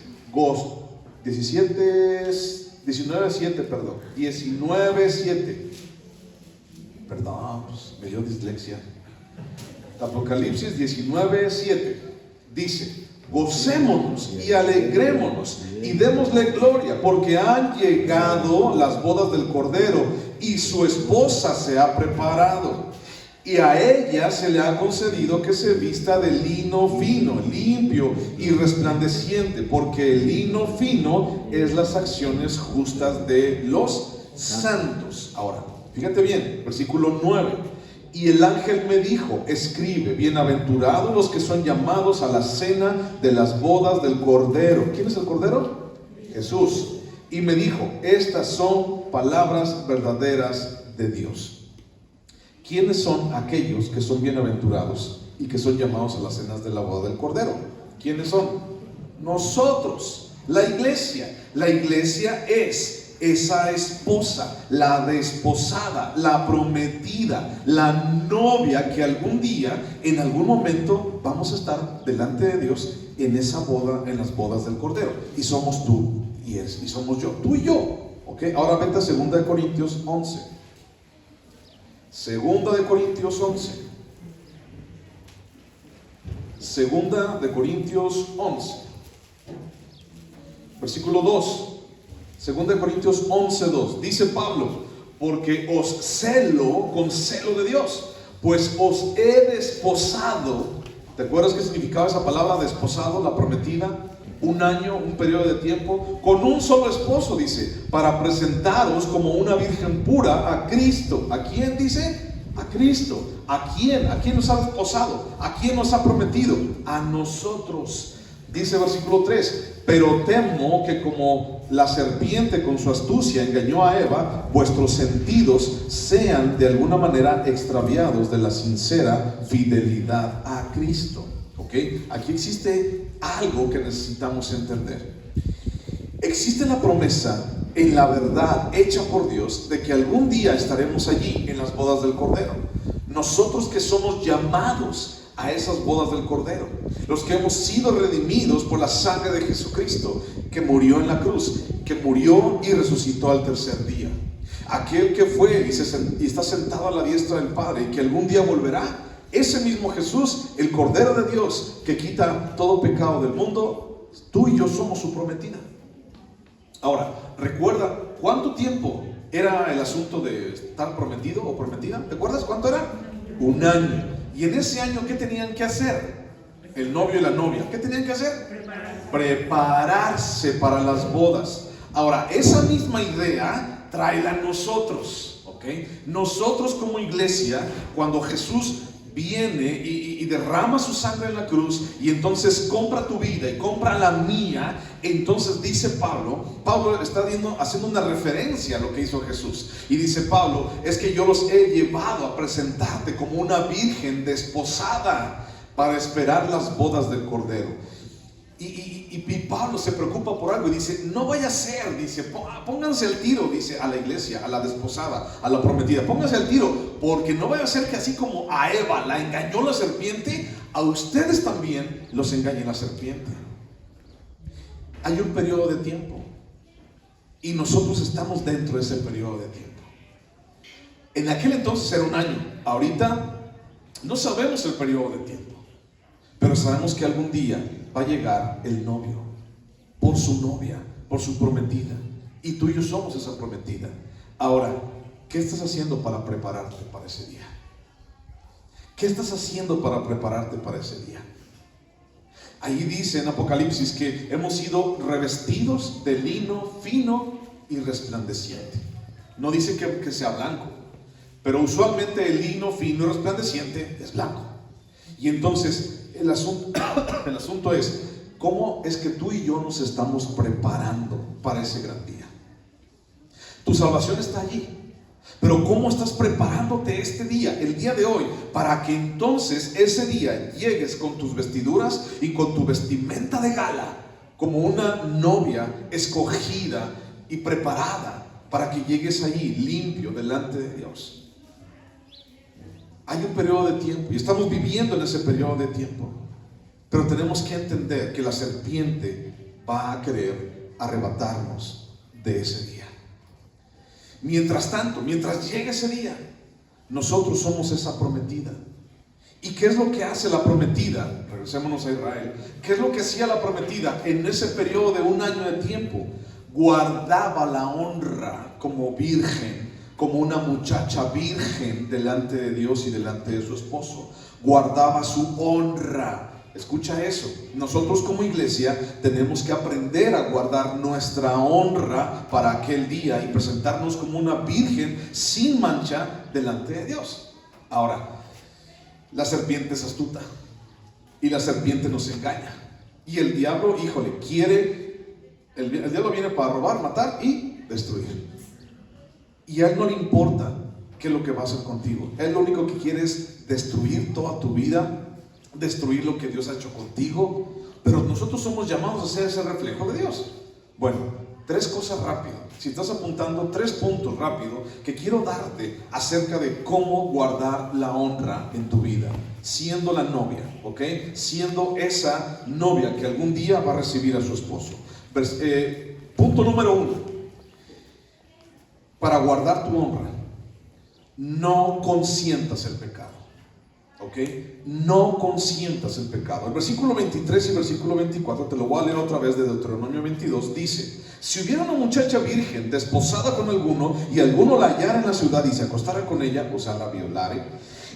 19, 7, perdón. 19, 7. Perdón, pues me dio dislexia. Apocalipsis 19, 7 dice: gocémonos y alegrémonos y démosle gloria, porque han llegado las bodas del Cordero y su esposa se ha preparado, y a ella se le ha concedido que se vista de lino fino, limpio y resplandeciente, porque el lino fino es las acciones justas de los santos. Ahora, fíjate bien, versículo 9. Y el ángel me dijo: escribe, bienaventurados los que son llamados a la cena de las bodas del Cordero. ¿Quién es el Cordero? Jesús. Y me dijo: estas son palabras verdaderas de Dios. ¿Quiénes son aquellos que son bienaventurados y que son llamados a las cenas de la boda del Cordero? ¿Quiénes son? Nosotros, la iglesia. La iglesia es esa esposa, la desposada, la prometida, la novia que algún día, en algún momento, vamos a estar delante de Dios en esa boda, en las bodas del Cordero. Y somos tú y somos yo, tú y yo, ¿ok? Ahora vete a 2 de Corintios 11. 2 de Corintios 11. 2 de Corintios 11. Versículo 2. 2 de Corintios 11, 2. Dice Pablo: porque os celo con celo de Dios, pues os he desposado. ¿Te acuerdas qué significaba esa palabra desposado? La prometida. Un año, un periodo de tiempo, con un solo esposo, dice, para presentaros como una virgen pura a Cristo. ¿A quién dice? A Cristo. ¿A quién? ¿A quién nos ha desposado? ¿A quién nos ha prometido? A nosotros. Dice versículo 3: pero temo que como la serpiente con su astucia engañó a Eva, vuestros sentidos sean de alguna manera extraviados de la sincera fidelidad a Cristo. ¿Ok? Aquí existe algo que necesitamos entender. Existe la promesa en la verdad hecha por Dios de que algún día estaremos allí en las bodas del Cordero. Nosotros que somos llamados a esas bodas del Cordero, los que hemos sido redimidos por la sangre de Jesucristo, que murió en la cruz, que murió y resucitó al tercer día, aquel que fue y está sentado a la diestra del Padre y que algún día volverá, ese mismo Jesús, el Cordero de Dios que quita todo pecado del mundo, tú y yo somos su prometida. Ahora, recuerda cuánto tiempo era el asunto de estar prometido o prometida. ¿Te acuerdas cuánto era? Un año. Y en ese año, ¿qué tenían que hacer? El novio y la novia, ¿qué tenían que hacer? Prepararse para las bodas. Ahora, esa misma idea tráela a nosotros, ¿ok? Nosotros como iglesia, cuando Jesús viene y derrama su sangre en la cruz y entonces compra tu vida y compra la mía, entonces dice Pablo está haciendo una referencia a lo que hizo Jesús. Y dice Pablo, es que yo los he llevado a presentarte como una virgen desposada para esperar las bodas del Cordero. Y Pablo se preocupa por algo y dice, no vaya a ser, dice, pónganse al tiro, dice a la iglesia, a la desposada, a la prometida, pónganse al tiro, porque no vaya a ser que así como a Eva la engañó la serpiente, a ustedes también los engañe la serpiente. Hay un periodo de tiempo y nosotros estamos dentro de ese periodo de tiempo. En aquel entonces era un año, ahorita no sabemos el periodo de tiempo, pero sabemos que algún día va a llegar el novio por su novia, por su prometida, y tú y yo somos esa prometida. Ahora, ¿qué estás haciendo para prepararte para ese día? ¿Qué estás haciendo para prepararte para ese día? Ahí dice en Apocalipsis que hemos sido revestidos de lino fino y resplandeciente. No dice que sea blanco, pero usualmente el lino fino y resplandeciente es blanco. Y entonces el asunto es, ¿cómo es que tú y yo nos estamos preparando para ese gran día? Tu salvación está allí, pero ¿cómo estás preparándote este día, el día de hoy, para que entonces ese día llegues con tus vestiduras y con tu vestimenta de gala, como una novia escogida y preparada para que llegues allí limpio delante de Dios? Hay un periodo de tiempo y estamos viviendo en ese periodo de tiempo, pero tenemos que entender que la serpiente va a querer arrebatarnos de ese día. Mientras tanto, mientras llegue ese día, nosotros somos esa prometida. ¿Y qué es lo que hace la prometida? Regresémonos a Israel. ¿Qué es lo que hacía la prometida en ese periodo de un año de tiempo? Guardaba la honra como virgen, como una muchacha virgen delante de Dios y delante de su esposo. Guardaba su honra. Escucha eso. Nosotros como iglesia tenemos que aprender a guardar nuestra honra para aquel día y presentarnos como una virgen sin mancha delante de Dios. Ahora, la serpiente es astuta y la serpiente nos engaña. Y el diablo, híjole, el diablo viene para robar, matar y destruir. Y a él no le importa qué es lo que va a hacer contigo. Él lo único que quiere es destruir toda tu vida, destruir lo que Dios ha hecho contigo. Pero nosotros somos llamados a ser ese reflejo de Dios. Bueno, 3 cosas rápido. Si estás apuntando, 3 puntos rápido que quiero darte acerca de cómo guardar la honra en tu vida, siendo la novia, ¿ok? Siendo esa novia que algún día va a recibir a su esposo. Punto número 1. Para guardar tu honra, no consientas el pecado. ¿Ok? No consientas el pecado. El versículo 23 y versículo 24, te lo voy a leer otra vez de Deuteronomio 22, dice: si hubiera una muchacha virgen desposada con alguno y alguno la hallara en la ciudad y se acostara con ella, o sea, la violare,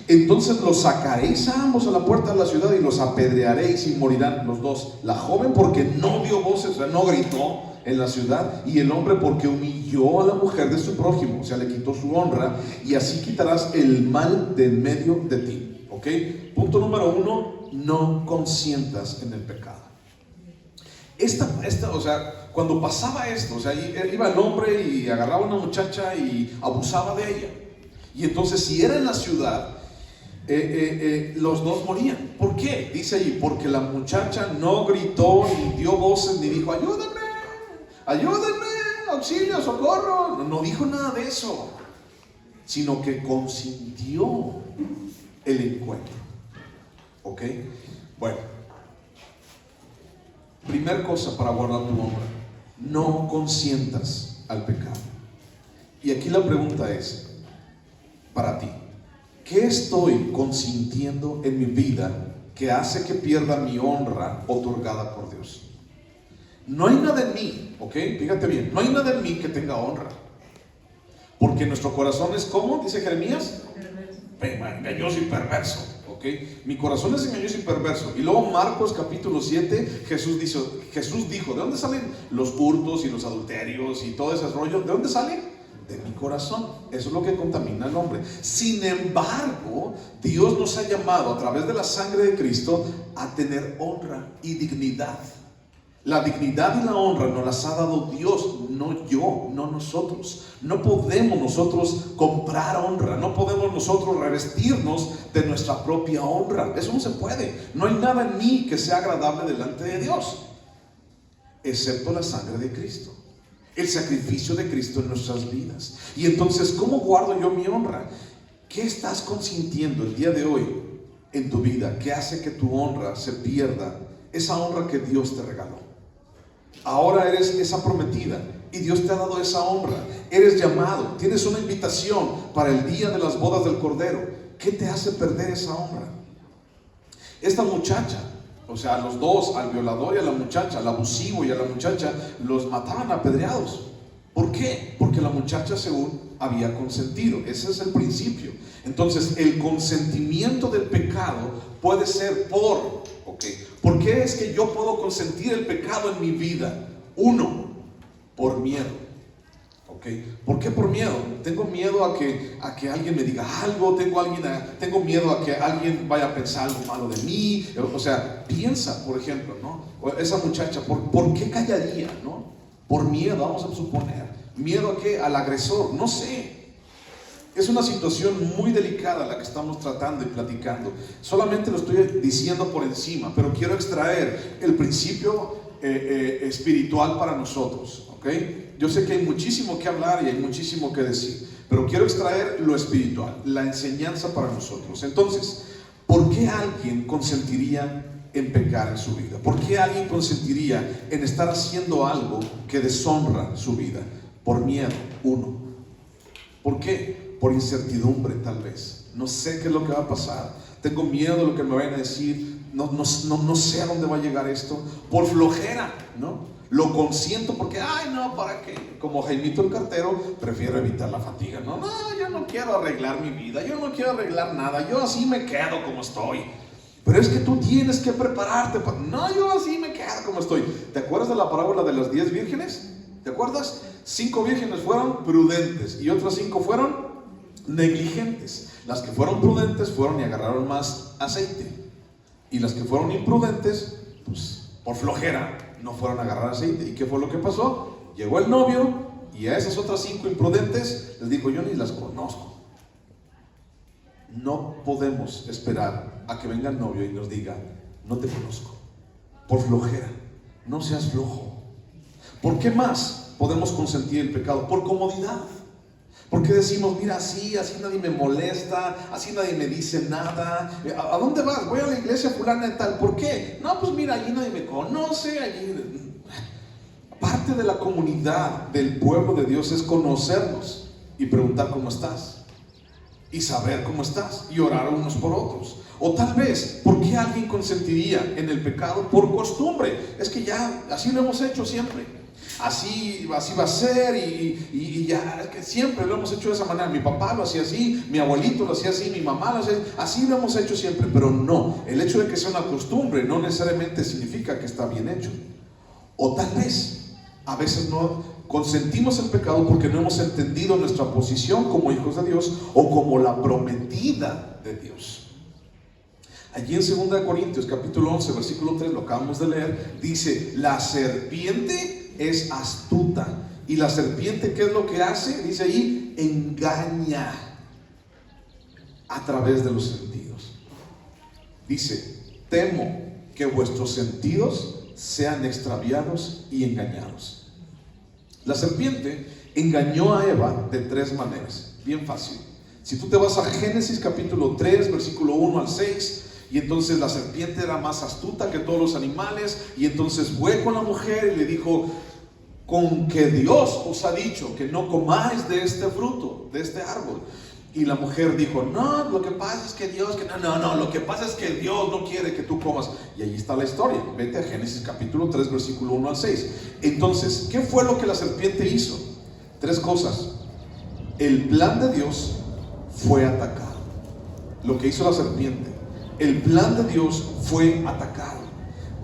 entonces los sacaréis a ambos a la puerta de la ciudad y los apedrearéis y morirán los dos. La joven porque no dio voces, o sea, no gritó en la ciudad, y el hombre porque humilló a la mujer de su prójimo, o sea, le quitó su honra, y así quitarás el mal de en medio de ti. ¿Ok? Punto número 1, no consientas en el pecado. O sea, cuando pasaba esto, o sea, iba el hombre y agarraba a una muchacha y abusaba de ella. Y entonces, si era en la ciudad, los dos morían. ¿Por qué? Dice allí, porque la muchacha no gritó, ni dio voces, ni dijo: ayúdenme, ayúdenme, auxilio, socorro. No dijo nada de eso, sino que consintió el encuentro. ¿Ok? Bueno, primer cosa para guardar tu honra: no consientas al pecado. Y aquí la pregunta es para ti: ¿qué estoy consintiendo en mi vida que hace que pierda mi honra otorgada por Dios? No hay nada en mí, ¿ok? Fíjate bien, no hay nada en mí que tenga honra, porque nuestro corazón es, ¿cómo dice Jeremías? Engañoso y perverso, ¿ok? Mi corazón es engañoso y perverso. Y luego Marcos capítulo 7, Jesús dijo: ¿de dónde salen los hurtos y los adulterios y todo ese rollo? ¿De dónde salen? de mi corazón. Eso es lo que contamina al hombre. Sin embargo, Dios nos ha llamado a través de la sangre de Cristo a tener honra y dignidad. La dignidad y la honra nos las ha dado Dios, no yo, no nosotros. No podemos nosotros comprar honra, no podemos nosotros revestirnos de nuestra propia honra. Eso no se puede. No hay nada en mí que sea agradable delante de Dios, excepto la sangre de Cristo, el sacrificio de Cristo en nuestras vidas. Y entonces, ¿cómo guardo yo mi honra? ¿Qué estás consintiendo el día de hoy en tu vida que hace que tu honra se pierda? Esa honra que Dios te regaló. Ahora eres esa prometida y Dios te ha dado esa honra. Eres llamado, tienes una invitación para el día de las bodas del Cordero. ¿Qué te hace perder esa honra? Esta muchacha, o sea, los dos, al violador y a la muchacha, al abusivo y a la muchacha, los mataban apedreados. ¿Por qué? Porque la muchacha según había consentido. Ese es el principio. Entonces, el consentimiento del pecado puede ser ¿por qué es que yo puedo consentir el pecado en mi vida? Uno, por miedo. ¿Por qué por miedo? Tengo miedo a que alguien me diga algo, tengo miedo a que alguien vaya a pensar algo malo de mí. O sea, piensa, por ejemplo, ¿no? Esa muchacha, ¿por qué callaría, no? Por miedo, vamos a suponer. ¿Miedo a qué? Al agresor, no sé. Es una situación muy delicada la que estamos tratando y platicando. Solamente lo estoy diciendo por encima, pero quiero extraer el principio espiritual para nosotros, ¿ok? Yo sé que hay muchísimo que hablar y hay muchísimo que decir, pero quiero extraer lo espiritual, la enseñanza para nosotros. Entonces, ¿por qué alguien consentiría en pecar en su vida? ¿Por qué alguien consentiría en estar haciendo algo que deshonra su vida? Por miedo, uno. ¿Por qué? Por incertidumbre, tal vez. No sé qué es lo que va a pasar. Tengo miedo de lo que me vayan a decir. No sé a dónde va a llegar esto. Por flojera, ¿no? Lo consiento porque, ¿para qué? Como Jaimito el cartero, prefiero evitar la fatiga. No, yo no quiero arreglar mi vida. Yo no quiero arreglar nada. Yo así me quedo como estoy. Pero es que tú tienes que prepararte. No, yo así me quedo como estoy. ¿Te acuerdas de la parábola de las 10 vírgenes? ¿Te acuerdas? 5 vírgenes fueron prudentes y otras 5 fueron negligentes. Las que fueron prudentes fueron y agarraron más aceite, y las que fueron imprudentes, pues por flojera no fueron a agarrar aceite. ¿Y qué fue lo que pasó? Llegó el novio y a esas otras 5 imprudentes les dijo: yo ni las conozco. No podemos esperar a que venga el novio y nos diga: no te conozco. Por flojera. No seas flojo. ¿Por qué más podemos consentir el pecado? Por comodidad. Porque decimos: mira, así nadie me molesta, así nadie me dice nada. ¿A dónde vas? Voy a la iglesia fulana de tal. ¿Por qué? No, pues mira, allí nadie me conoce. Parte de la comunidad del pueblo de Dios es conocernos y preguntar cómo estás, y saber cómo estás, y orar unos por otros. O tal vez, ¿por qué alguien consentiría en el pecado? Por costumbre. Es que ya así lo hemos hecho siempre. Así va a ser y ya, es que siempre lo hemos hecho de esa manera. Mi papá lo hacía así, mi abuelito lo hacía así, mi mamá lo hacía así, lo hemos hecho siempre. Pero no, el hecho de que sea una costumbre no necesariamente significa que está bien hecho. O tal vez, a veces no consentimos el pecado porque no hemos entendido nuestra posición como hijos de Dios o como la prometida de Dios. Allí en 2 Corintios capítulo 11 versículo 3, lo acabamos de leer, dice: la serpiente es astuta. Y la serpiente, ¿qué es lo que hace? Dice ahí: engaña a través de los sentidos. Dice: temo que vuestros sentidos sean extraviados y engañados. La serpiente engañó a Eva de 3 maneras. Bien fácil. Si tú te vas a Génesis capítulo 3 versículo 1 al 6, y entonces la serpiente era más astuta que todos los animales, y entonces fue con la mujer y le dijo: con que Dios os ha dicho que no comáis de este fruto, de este árbol. Y la mujer dijo: no, lo que pasa es que Dios, lo que pasa es que Dios no quiere que tú comas. Y allí está la historia. Vete a Génesis capítulo 3 versículo 1 al 6. Entonces, ¿qué fue lo que la serpiente hizo? 3 cosas. El plan de Dios fue atacado. Lo que hizo la serpiente, el plan de Dios fue atacado.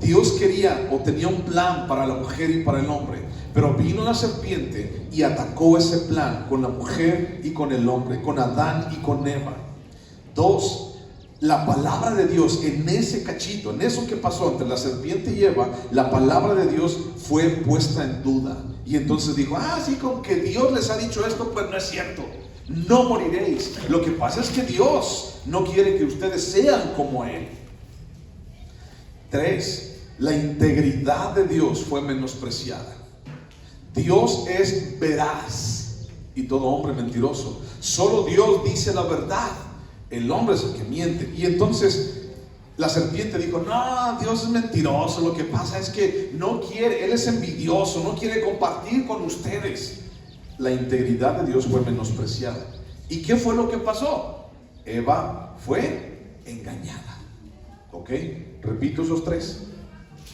Dios quería o tenía un plan para la mujer y para el hombre, pero vino la serpiente y atacó ese plan con la mujer y con el hombre, con Adán y con Eva. 2. La palabra de Dios en ese cachito, en eso que pasó entre la serpiente y Eva, la palabra de Dios fue puesta en duda. Y entonces dijo, sí, con que Dios les ha dicho esto, pues no es cierto. No moriréis. Lo que pasa es que Dios no quiere que ustedes sean como Él. 3. La integridad de Dios fue menospreciada. Dios es veraz y todo hombre mentiroso. Solo Dios dice la verdad. El hombre es el que miente. Y entonces la serpiente dijo, no, Dios es mentiroso. Lo que pasa es que no quiere, Él es envidioso, no quiere compartir con ustedes. La integridad de Dios fue menospreciada. ¿Y qué fue lo que pasó? Eva fue engañada. ¿Ok? Repito esos 3.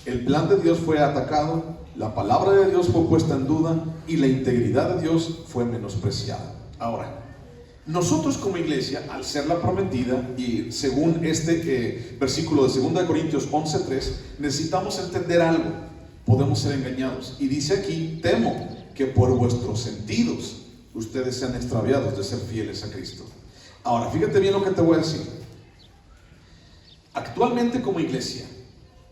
El plan de Dios fue atacado, la palabra de Dios fue puesta en duda y la integridad de Dios fue menospreciada. Ahora, nosotros como iglesia, al ser la prometida, y según este versículo de 2 Corintios 11:3, necesitamos entender algo. Podemos ser engañados. Y dice aquí, temo que por vuestros sentidos ustedes sean extraviados de ser fieles a Cristo. Ahora, fíjate bien lo que te voy a decir. Actualmente como iglesia,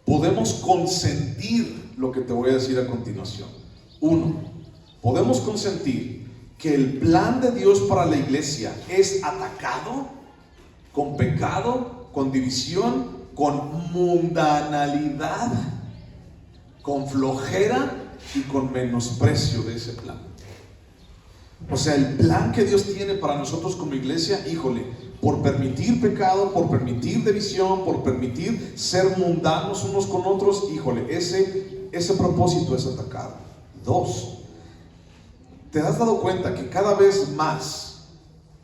podemos consentir lo que te voy a decir a continuación. 1. Podemos consentir que el plan de Dios para la iglesia es atacado con pecado, con división, con mundanalidad, con flojera y con menosprecio de ese plan. O sea, el plan que Dios tiene para nosotros como iglesia, híjole, por permitir pecado, por permitir división, por permitir ser mundanos unos con otros, híjole, ese propósito es atacado. 2. ¿Te has dado cuenta que cada vez más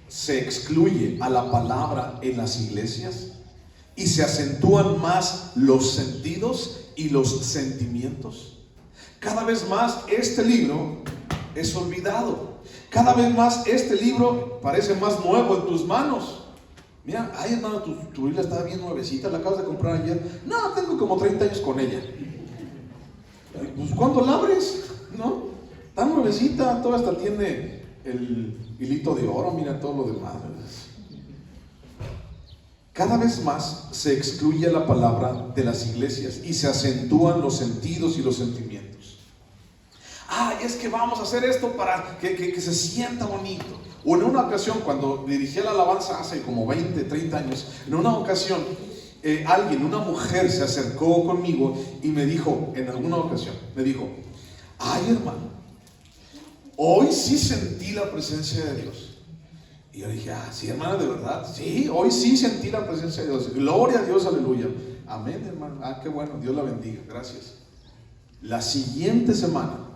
se excluye a la palabra en las iglesias y se acentúan más los sentidos y los sentimientos? Cada vez más este libro es olvidado. Cada vez más este libro parece más nuevo en tus manos. Mira, ay hermano, tu Biblia está bien nuevecita, la acabas de comprar ayer. No, tengo como 30 años con ella. Pues ¿cuándo la abres? ¿No? Está nuevecita, toda esta tiene el hilito de oro, mira todo lo demás. Cada vez más se excluye la palabra de las iglesias y se acentúan los sentidos y los sentimientos. Es que vamos a hacer esto para que se sienta bonito. O en una ocasión, cuando dirigí la alabanza hace como 20, 30 años, en una ocasión, una mujer se acercó conmigo y me dijo, en alguna ocasión, me dijo, hermano, hoy sí sentí la presencia de Dios. Y yo dije, sí hermana, de verdad, sí, hoy sí sentí la presencia de Dios. Gloria a Dios, aleluya. Amén, hermano. Qué bueno, Dios la bendiga, gracias. La siguiente semana,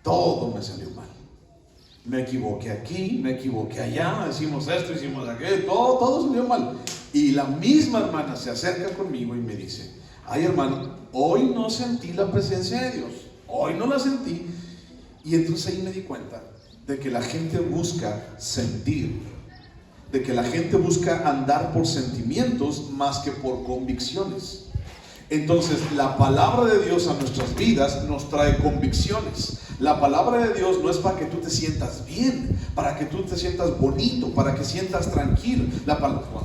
todo me salió mal. Me equivoqué aquí, me equivoqué allá, hicimos esto, hicimos aquello, todo salió mal. Y la misma hermana se acerca conmigo y me dice, hermano, hoy no sentí la presencia de Dios, hoy no la sentí. Y entonces ahí me di cuenta de que la gente busca sentir, de que la gente busca andar por sentimientos más que por convicciones. Entonces la palabra de Dios a nuestras vidas nos trae convicciones. La palabra de Dios no es para que tú te sientas bien, para que tú te sientas bonito, para que sientas tranquilo.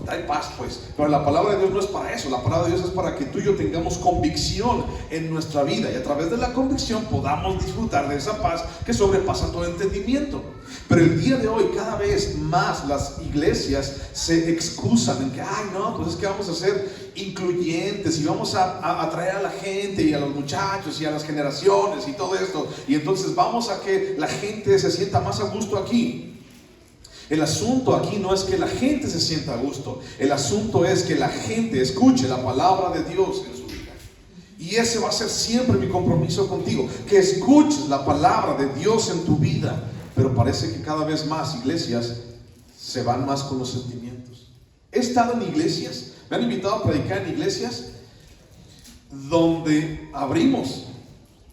Hay paz pues, pero la palabra de Dios no es para eso. La palabra de Dios es para que tú y yo tengamos convicción en nuestra vida y a través de la convicción podamos disfrutar de esa paz que sobrepasa todo entendimiento. Pero el día de hoy cada vez más las iglesias se excusan en que pues es que vamos a ser incluyentes y vamos a atraer a la gente y a los muchachos y a las generaciones y todo esto, y entonces vamos a que la gente se sienta más a gusto aquí. El asunto aquí no es que la gente se sienta a gusto, el asunto es que la gente escuche la palabra de Dios en su vida. Y ese va a ser siempre mi compromiso contigo, que escuches la palabra de Dios en tu vida. Pero parece que cada vez más iglesias se van más con los sentimientos. He estado en iglesias, me han invitado a predicar en iglesias donde abrimos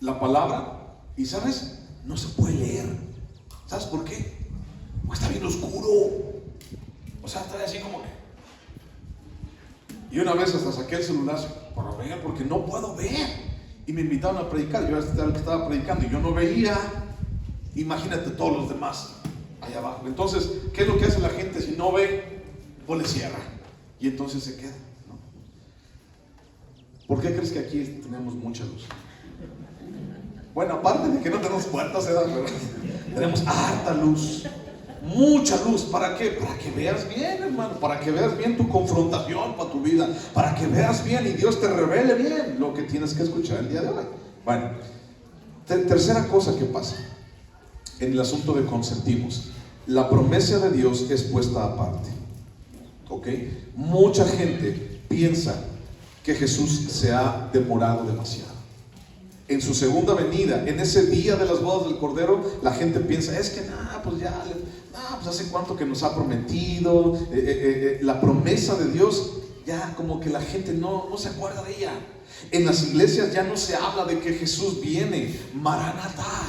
la palabra y, ¿sabes? No se puede leer. ¿Sabes por qué? Porque está bien oscuro. O sea, está así como que... Y una vez hasta saqué el celular para ver, porque no puedo ver. Y me invitaron a predicar, yo estaba predicando y yo no veía. Imagínate todos los demás allá abajo. Entonces, ¿qué es lo que hace la gente si no ve? Pues le cierra y entonces se queda, ¿no? ¿Por qué crees que aquí tenemos mucha luz? Bueno, aparte de que no tenemos puertas, pero tenemos harta luz, mucha luz. ¿Para qué? Para que veas bien, hermano, para que veas bien tu confrontación para tu vida, para que veas bien y Dios te revele bien lo que tienes que escuchar el día de hoy. Bueno, tercera cosa que pasa en el asunto de consentimos: la promesa de Dios es puesta aparte. ¿Ok? Mucha gente piensa que Jesús se ha demorado demasiado. En su segunda venida, en ese día de las bodas del Cordero, la gente piensa, es que pues ya, pues hace cuánto que nos ha prometido, la promesa de Dios, ya como que la gente no se acuerda de ella. En las iglesias ya no se habla de que Jesús viene, Maranatá,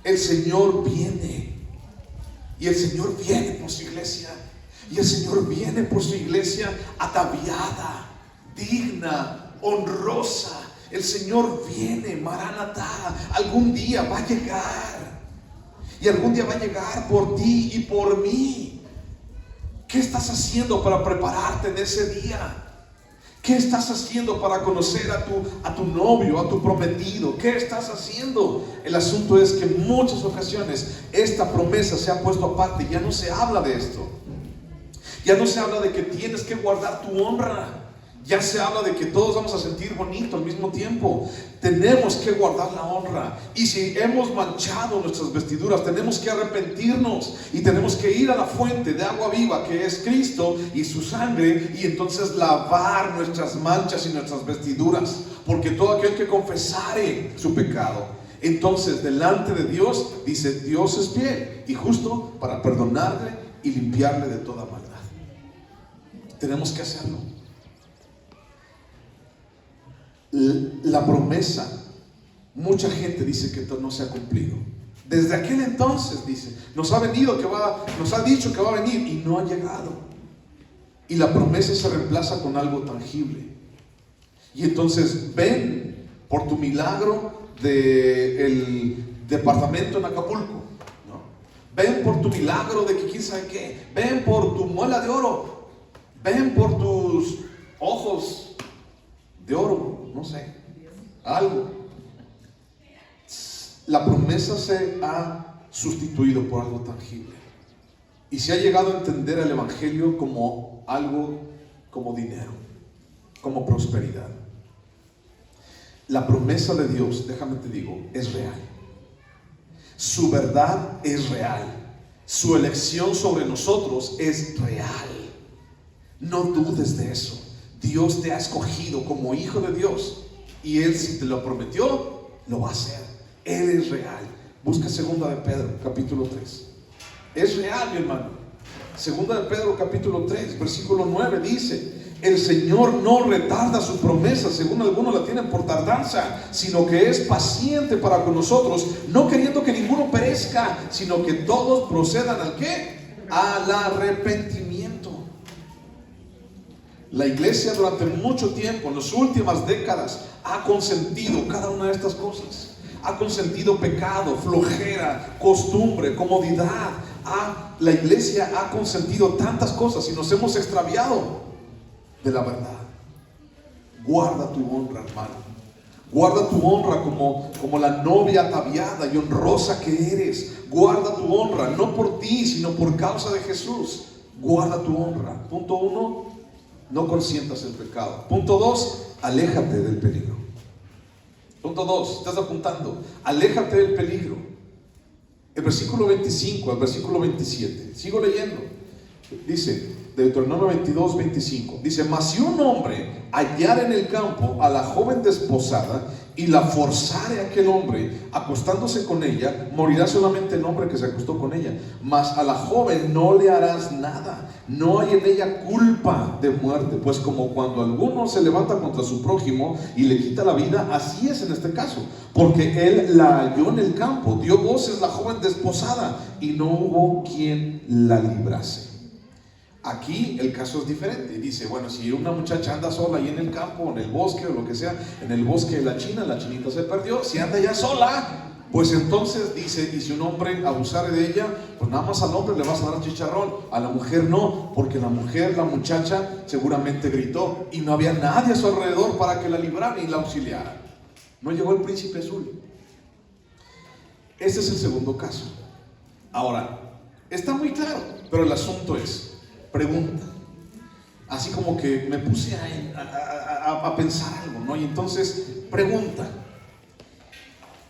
el Señor viene, y el Señor viene por su iglesia, y el Señor viene por su iglesia ataviada, digna, honrosa. El Señor viene, Maranatá, algún día va a llegar. Y algún día va a llegar por ti y por mí. ¿Qué estás haciendo para prepararte en ese día? ¿Qué estás haciendo para conocer a tu novio, a tu prometido? ¿Qué estás haciendo? El asunto es que en muchas ocasiones esta promesa se ha puesto aparte. Ya no se habla de esto. Ya no se habla de que tienes que guardar tu honra. Ya se habla de que todos vamos a sentir bonito al mismo tiempo. Tenemos que guardar la honra. Y si hemos manchado nuestras vestiduras, tenemos que arrepentirnos. Y tenemos que ir a la fuente de agua viva, que es Cristo y su sangre. Y entonces lavar nuestras manchas y nuestras vestiduras. Porque todo aquel que confesare su pecado, entonces delante de Dios, dice, Dios es fiel y justo para perdonarle y limpiarle de toda maldad. Tenemos que hacerlo. La promesa, mucha gente dice que no se ha cumplido. Desde aquel entonces, dice, nos ha dicho que va a venir y no ha llegado. Y la promesa se reemplaza con algo tangible. Y entonces ven por tu milagro del departamento en Acapulco, ¿no? Ven por tu milagro de que quién sabe qué. Ven por tu muela de oro. Ven por tus ojos de oro. No sé, algo. La promesa se ha sustituido por algo tangible. Y se ha llegado a entender el evangelio como algo, como dinero, como prosperidad. La promesa de Dios, déjame te digo, es real. Su verdad es real. Su elección sobre nosotros es real. No dudes de eso. Dios te ha escogido como hijo de Dios. Y Él, si te lo prometió, lo va a hacer. Él es real. Busca 2 de Pedro, capítulo 3. Es real, mi hermano. 2 de Pedro, capítulo 3, versículo 9 dice: el Señor no retarda su promesa, según algunos la tienen por tardanza, sino que es paciente para con nosotros, no queriendo que ninguno perezca, sino que todos procedan ¿al qué? Al arrepentimiento. La iglesia durante mucho tiempo, en las últimas décadas, ha consentido cada una de estas cosas. Ha consentido pecado, flojera, costumbre, comodidad. La iglesia ha consentido tantas cosas y nos hemos extraviado de la verdad. Guarda tu honra, hermano. Guarda tu honra como la novia ataviada y honrosa que eres. Guarda tu honra, no por ti, sino por causa de Jesús. Guarda tu honra. Punto 1. No consientas el pecado. Punto 2, aléjate del peligro. Punto 2, estás apuntando, aléjate del peligro. El versículo 25 al versículo 27, sigo leyendo. Dice, Deuteronomio 22, 25, dice: mas si un hombre hallara en el campo a la joven desposada y la forzare a aquel hombre acostándose con ella, morirá solamente el hombre que se acostó con ella, mas a la joven no le harás nada. No hay en ella culpa de muerte, pues como cuando alguno se levanta contra su prójimo y le quita la vida, así es en este caso, porque él la halló en el campo, dio voces la joven desposada y no hubo quien la librase. Aquí el caso es diferente. Dice, bueno, si una muchacha anda sola ahí en el campo, en el bosque o lo que sea, en el bosque de la chinita se perdió, si anda ya sola, pues entonces dice, y si un hombre abusare de ella, pues nada más al hombre le vas a dar chicharrón, a la mujer no, porque la mujer, la muchacha, seguramente gritó y no había nadie a su alrededor para que la librara y la auxiliara. No llegó el príncipe azul. Ese es el segundo caso. Ahora, está muy claro, pero el asunto es, pregunta. Así como que me puse a pensar algo, ¿no? Y entonces, pregunta.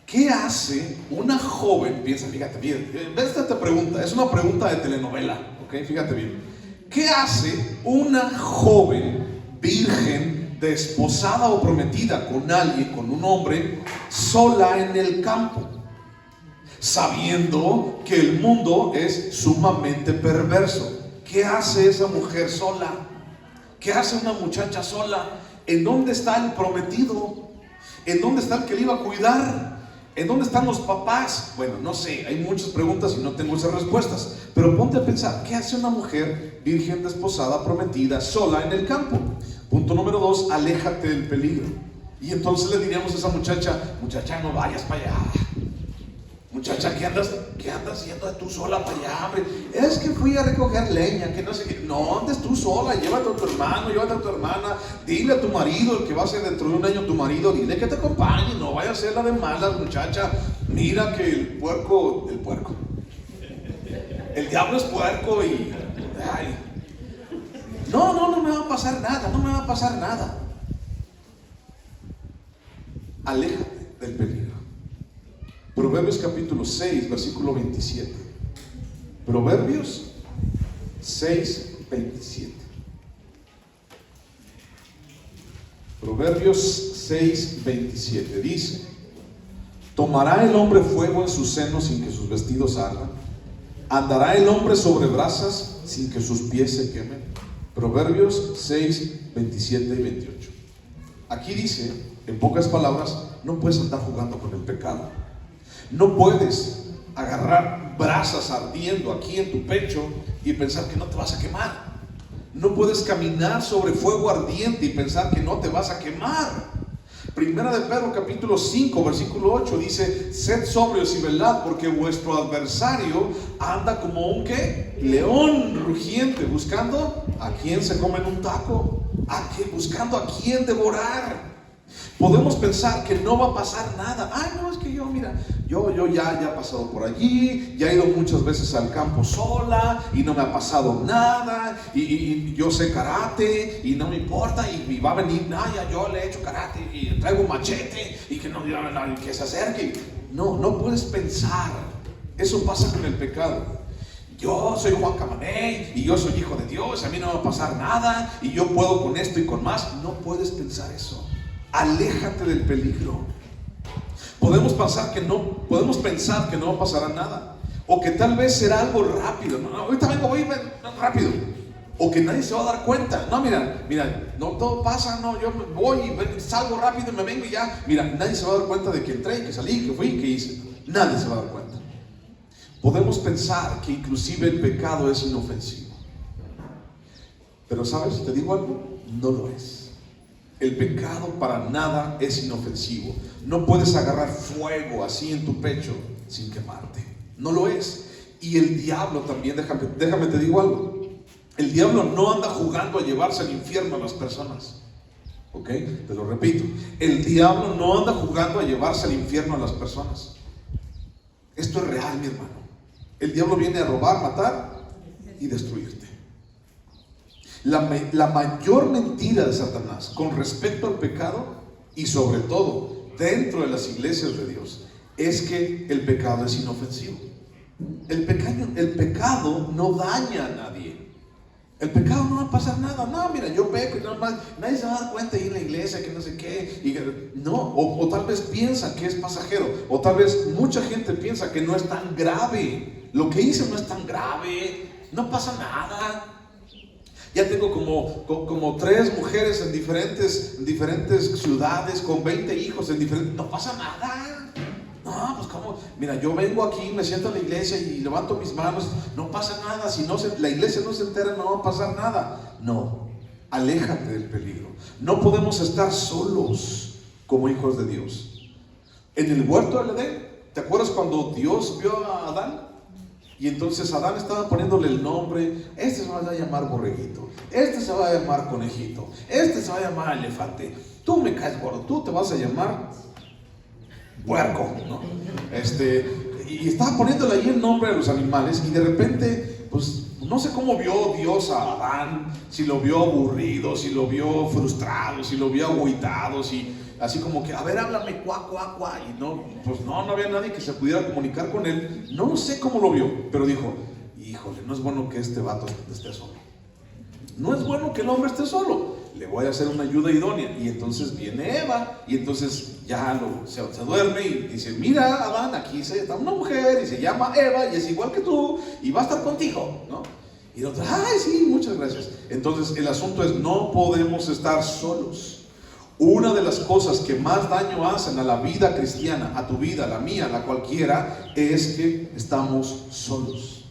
¿Qué hace una joven? Piensa, fíjate bien, esta pregunta, es una pregunta de telenovela, ¿ok? Fíjate bien. ¿Qué hace una joven virgen desposada o prometida con alguien, con un hombre, sola en el campo? Sabiendo que el mundo es sumamente perverso. ¿Qué hace esa mujer sola? ¿Qué hace una muchacha sola? ¿En dónde está el prometido? ¿En dónde está el que le iba a cuidar? ¿En dónde están los papás? Bueno, no sé, hay muchas preguntas y no tengo esas respuestas. Pero ponte a pensar, ¿qué hace una mujer virgen, desposada, prometida, sola en el campo? Punto número 2, aléjate del peligro. Y entonces le diríamos a esa muchacha, muchacha, no vayas para allá. Muchacha, ¿qué andas yendo tú sola para allá, hombre? Es que fui a recoger leña, que no sé qué. No, andes tú sola, llévate a tu hermano, llévate a tu hermana. Dile a tu marido, el que va a ser dentro de un año tu marido, dile que te acompañe, no vaya a ser la de malas, muchacha. Mira que el diablo es puerco y... Ay. No me va a pasar nada, Aléjate del peligro. Proverbios capítulo 6, versículo 27. Proverbios 6, 27. Proverbios 6, 27 dice: ¿tomará el hombre fuego en su seno sin que sus vestidos ardan? ¿Andará el hombre sobre brasas sin que sus pies se quemen? Proverbios 6, 27 y 28. Aquí dice, en pocas palabras, no puedes andar jugando con el pecado. No puedes agarrar brasas ardiendo aquí en tu pecho y pensar que no te vas a quemar. No puedes caminar sobre fuego ardiente y pensar que no te vas a quemar. Primera de Pedro capítulo 5 versículo 8 dice: sed sobrios y velad, porque vuestro adversario anda como un ¿qué? León rugiente, buscando a quien se come en un taco, buscando a quien devorar. Podemos pensar que no va a pasar nada. Ay, no, es que yo ya he pasado por allí, ya he ido muchas veces al campo sola y no me ha pasado nada, y yo sé karate y no me importa, y va a venir, ya yo le he hecho karate y traigo un machete y que que se acerque. No puedes pensar. Eso pasa con el pecado. Yo soy Juan Camaney y yo soy hijo de Dios, a mí no me va a pasar nada y yo puedo con esto y con más. No puedes pensar eso. Aléjate del peligro. Podemos pensar que no va a pasar nada, o que tal vez será algo rápido. No, ahorita voy rápido, o que nadie se va a dar cuenta. No, mira, no todo pasa. No, yo voy y salgo rápido y me vengo y ya. Mira, nadie se va a dar cuenta de que entré, que salí, que fui, que hice. Nadie se va a dar cuenta. Podemos pensar que inclusive el pecado es inofensivo, pero ¿sabes? Te digo algo, no lo es. El pecado para nada es inofensivo. No puedes agarrar fuego así en tu pecho sin quemarte. No lo es. Y el diablo también, déjame te digo algo. El diablo no anda jugando a llevarse al infierno a las personas. ¿Ok? Te lo repito. El diablo no anda jugando a llevarse al infierno a las personas. Esto es real, mi hermano. El diablo viene a robar, matar y destruirte. La mayor mentira de Satanás con respecto al pecado, y sobre todo dentro de las iglesias de Dios, es que el pecado es inofensivo. El pecado no daña a nadie. El pecado no va a pasar nada. No, mira, yo peco y nada más, nadie se va a dar cuenta ahí en la iglesia que no sé qué. O tal vez piensa que es pasajero, o tal vez mucha gente piensa que no es tan grave. Lo que hice no es tan grave, no pasa nada. Ya tengo como 3 mujeres en diferentes ciudades, con 20 hijos en diferentes... No pasa nada. No, No, pues cómo, mira, yo vengo aquí, me siento en la iglesia y levanto mis manos, no pasa nada, si no la iglesia no se entera, no va a pasar nada. No, aléjate del peligro. No podemos estar solos como hijos de Dios. En el huerto del Edén, ¿te acuerdas cuando Dios vio a Adán? Y entonces Adán estaba poniéndole el nombre. Este se va a llamar borreguito, este se va a llamar conejito, este se va a llamar elefante. Tú me caes gordo, tú te vas a llamar puerco, ¿no? Y estaba poniéndole ahí el nombre a los animales. Y de repente, pues no sé cómo vio Dios a Adán, si lo vio aburrido, si lo vio frustrado, si lo vio agüitado, si así como que, a ver, háblame, cuá, cuá, cuá. Y no, pues no había nadie que se pudiera comunicar con él. No sé cómo lo vio, pero dijo, híjole, no es bueno que este vato esté solo. No es bueno que el hombre esté solo. Le voy a hacer una ayuda idónea. Y entonces viene Eva, y entonces ya se duerme y dice, mira, Adán, aquí está una mujer y se llama Eva y es igual que tú y va a estar contigo, ¿no? Y el otro, ay, sí, muchas gracias. Entonces el asunto es, no podemos estar solos. Una de las cosas que más daño hacen a la vida cristiana, a tu vida, a la mía, a la cualquiera, es que estamos solos.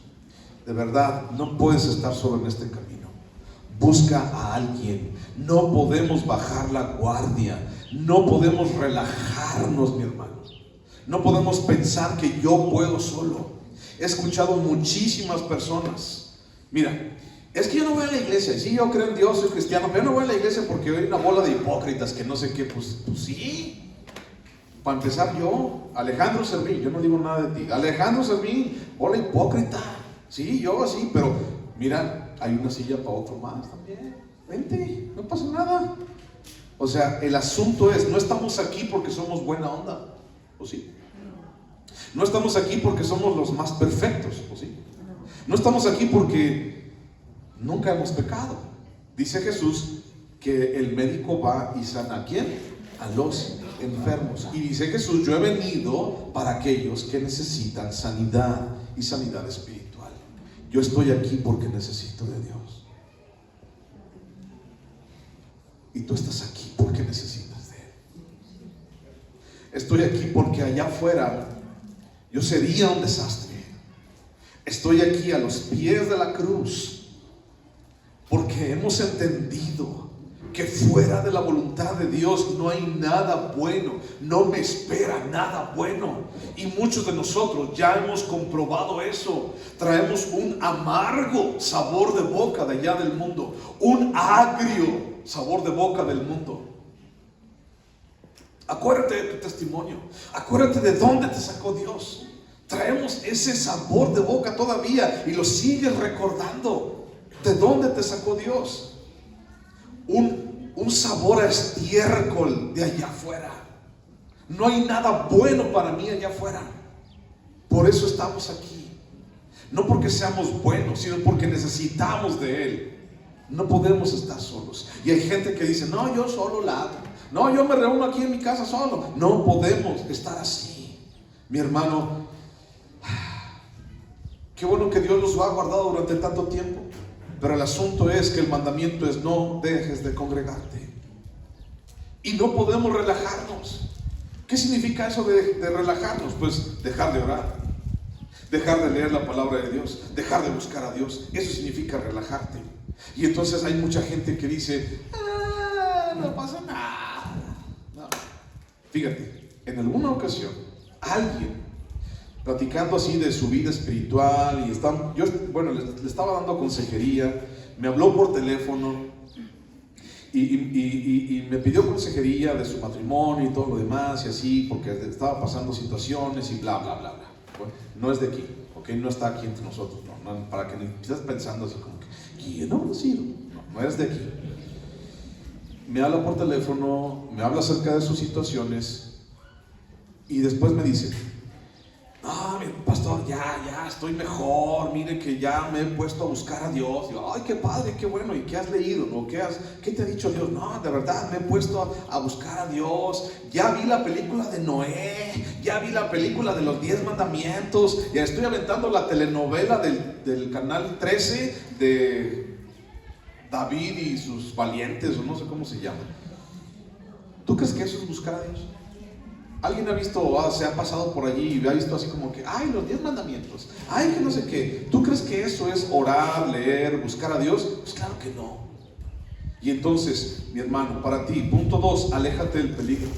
De verdad, no puedes estar solo en este camino. Busca a alguien. No podemos bajar la guardia. No podemos relajarnos, mi hermano. No podemos pensar que yo puedo solo. He escuchado muchísimas personas. Mira, es que yo no voy a la iglesia. Sí, yo creo en Dios, soy cristiano, pero yo no voy a la iglesia porque hay una bola de hipócritas que no sé qué. Pues sí. Para empezar, yo, Alejandro Servín, yo no digo nada de ti. Alejandro Servín, bola hipócrita. Sí, yo sí, pero mira, hay una silla para otro más también. Vente, no pasa nada. O sea, el asunto es, no estamos aquí porque somos buena onda, ¿o sí? No estamos aquí porque somos los más perfectos, ¿o sí? No estamos aquí porque nunca hemos pecado. Dice Jesús que el médico va y sana ¿a quién? A los enfermos. Y dice Jesús, yo he venido para aquellos que necesitan sanidad y sanidad espiritual. Yo estoy aquí porque necesito de Dios. Y tú estás aquí porque necesitas de Él. Estoy aquí porque allá afuera yo sería un desastre. Estoy aquí a los pies de la cruz porque hemos entendido que fuera de la voluntad de Dios no hay nada bueno, no me espera nada bueno. Y muchos de nosotros ya hemos comprobado eso. Traemos un amargo sabor de boca de allá del mundo, un agrio sabor de boca del mundo. Acuérdate de tu testimonio, acuérdate de dónde te sacó Dios. Traemos ese sabor de boca todavía y lo sigues recordando. ¿De dónde te sacó Dios? Un sabor a estiércol de allá afuera. No hay nada bueno para mí allá afuera. Por eso estamos aquí. No porque seamos buenos, sino porque necesitamos de Él. No podemos estar solos. Y hay gente que dice, no, yo solo la hago. No, yo me reúno aquí en mi casa solo. No podemos estar así. Mi hermano, qué bueno que Dios los ha guardado durante tanto tiempo. Pero el asunto es que el mandamiento es no dejes de congregarte. Y no podemos relajarnos. ¿Qué significa eso de relajarnos? Pues dejar de orar, dejar de leer la palabra de Dios, dejar de buscar a Dios. Eso significa relajarte. Y entonces hay mucha gente que dice, no pasa nada. No. Fíjate, en alguna ocasión alguien platicando así de su vida espiritual, y yo le estaba dando consejería, me habló por teléfono y me pidió consejería de su matrimonio y todo lo demás y así, porque estaba pasando situaciones y bla, bla, bla, bla. Bueno, no es de aquí, ¿ok? No está aquí entre nosotros, no, para que ni estés pensando así como que, ¿quién ha sido? No es de aquí. Me habla por teléfono, me habla acerca de sus situaciones y después me dice, no, pastor, ya estoy mejor, mire que ya me he puesto a buscar a Dios. Y yo, ay, qué padre, qué bueno, ¿y qué has leído? ¿No? ¿Qué te ha dicho Dios? No, de verdad, me he puesto a buscar a Dios. Ya vi la película de Noé, ya vi la película de los 10 mandamientos, ya estoy aventando la telenovela del canal 13 de David y sus valientes, o no sé cómo se llama. ¿Tú crees que eso es buscar a Dios? ¿Alguien ha visto, se ha pasado por allí y ha visto así como que, ay, los 10 mandamientos, ay, que no sé qué? ¿Tú crees que eso es orar, leer, buscar a Dios? Pues claro que no. Y entonces, mi hermano, para ti, punto 2, aléjate del peligro.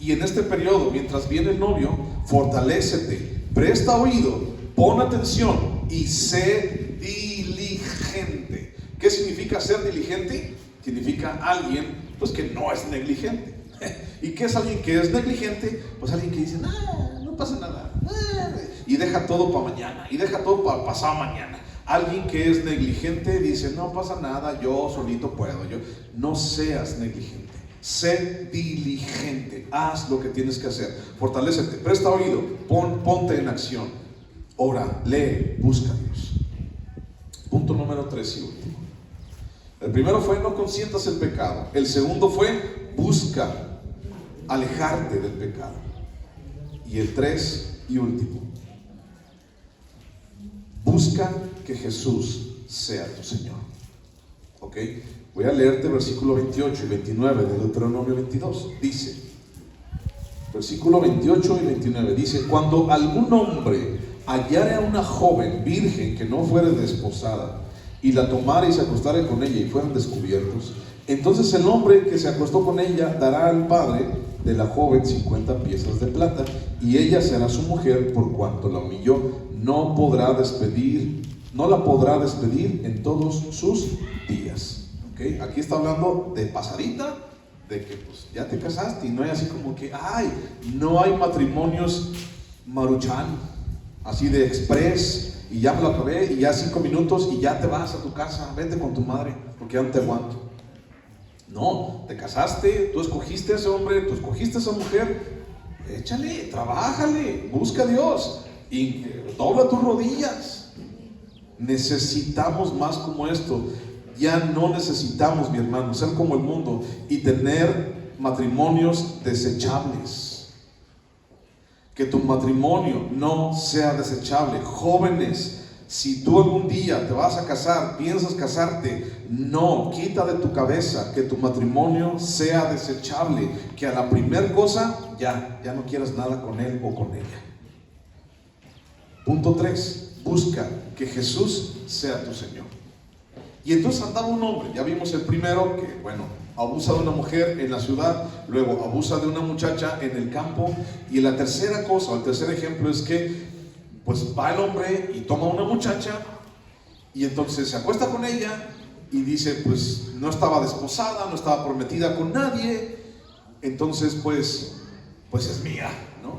Y en este periodo, mientras viene el novio, fortalécete, presta oído, pon atención y sé diligente. ¿Qué significa ser diligente? Significa alguien, pues, que no es negligente. ¿Y qué es alguien que es negligente? Pues alguien que dice, no pasa nada, y deja todo para mañana, y deja todo para pasado mañana. Alguien que es negligente dice, no pasa nada, yo solito puedo. No seas negligente, sé diligente, haz lo que tienes que hacer, fortalécete, presta oído, ponte en acción, ora, lee, busca a Dios. Punto número 3 y último. El primero fue no consientas el pecado. El segundo fue busca alejarte del pecado. Y el 3 y último, busca que Jesús sea tu Señor. ¿Ok? Voy a leerte versículo 28 y 29 de Deuteronomio 22. Dice, versículo 28 y 29, dice: cuando algún hombre hallare a una joven virgen que no fuere desposada, y la tomara y se acostara con ella y fueran descubiertos, entonces el hombre que se acostó con ella dará al padre de la joven 50 piezas de plata, y ella será su mujer por cuanto la humilló. No la podrá despedir en todos sus días. ¿Okay? Aquí está hablando de pasadita, de que pues ya te casaste, y no hay así como que, no hay matrimonios maruchan, así de express, y ya me lo acabé, y ya 5 minutos, y ya te vas a tu casa, vete con tu madre, porque ya no te aguanto. No, te casaste, tú escogiste a ese hombre, tú escogiste a esa mujer, échale, trabájale, busca a Dios, y dobla tus rodillas. Necesitamos más como esto. Ya no necesitamos, mi hermano, ser como el mundo y tener matrimonios desechables. Que tu matrimonio no sea desechable. Jóvenes, si tú algún día te vas a casar, piensas casarte, no, quita de tu cabeza que tu matrimonio sea desechable, que a la primer cosa ya no quieras nada con él o con ella. Punto 3, busca que Jesús sea tu Señor. Y entonces andaba un hombre, ya vimos el primero que, abusa de una mujer en la ciudad, luego abusa de una muchacha en el campo, y la tercera cosa, o el tercer ejemplo es que, pues va el hombre y toma a una muchacha, y entonces se acuesta con ella, y dice, pues no estaba desposada, no estaba prometida con nadie, entonces pues es mía, ¿no?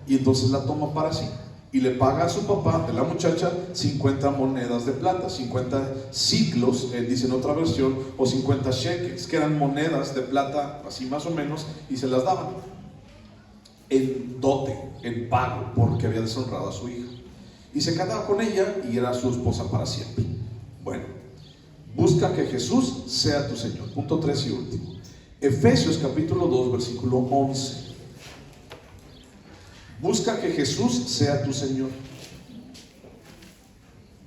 Y entonces la toma para sí. Y le paga a su papá de la muchacha 50 monedas de plata, 50 ciclos, dice en otra versión, o 50 shekels, que eran monedas de plata, así más o menos, y se las daban en dote, en pago, porque había deshonrado a su hija. Y se casaba con ella y era su esposa para siempre. Bueno, busca que Jesús sea tu Señor. Punto 3 y último. Efesios capítulo 2, versículo 11. Busca que Jesús sea tu Señor.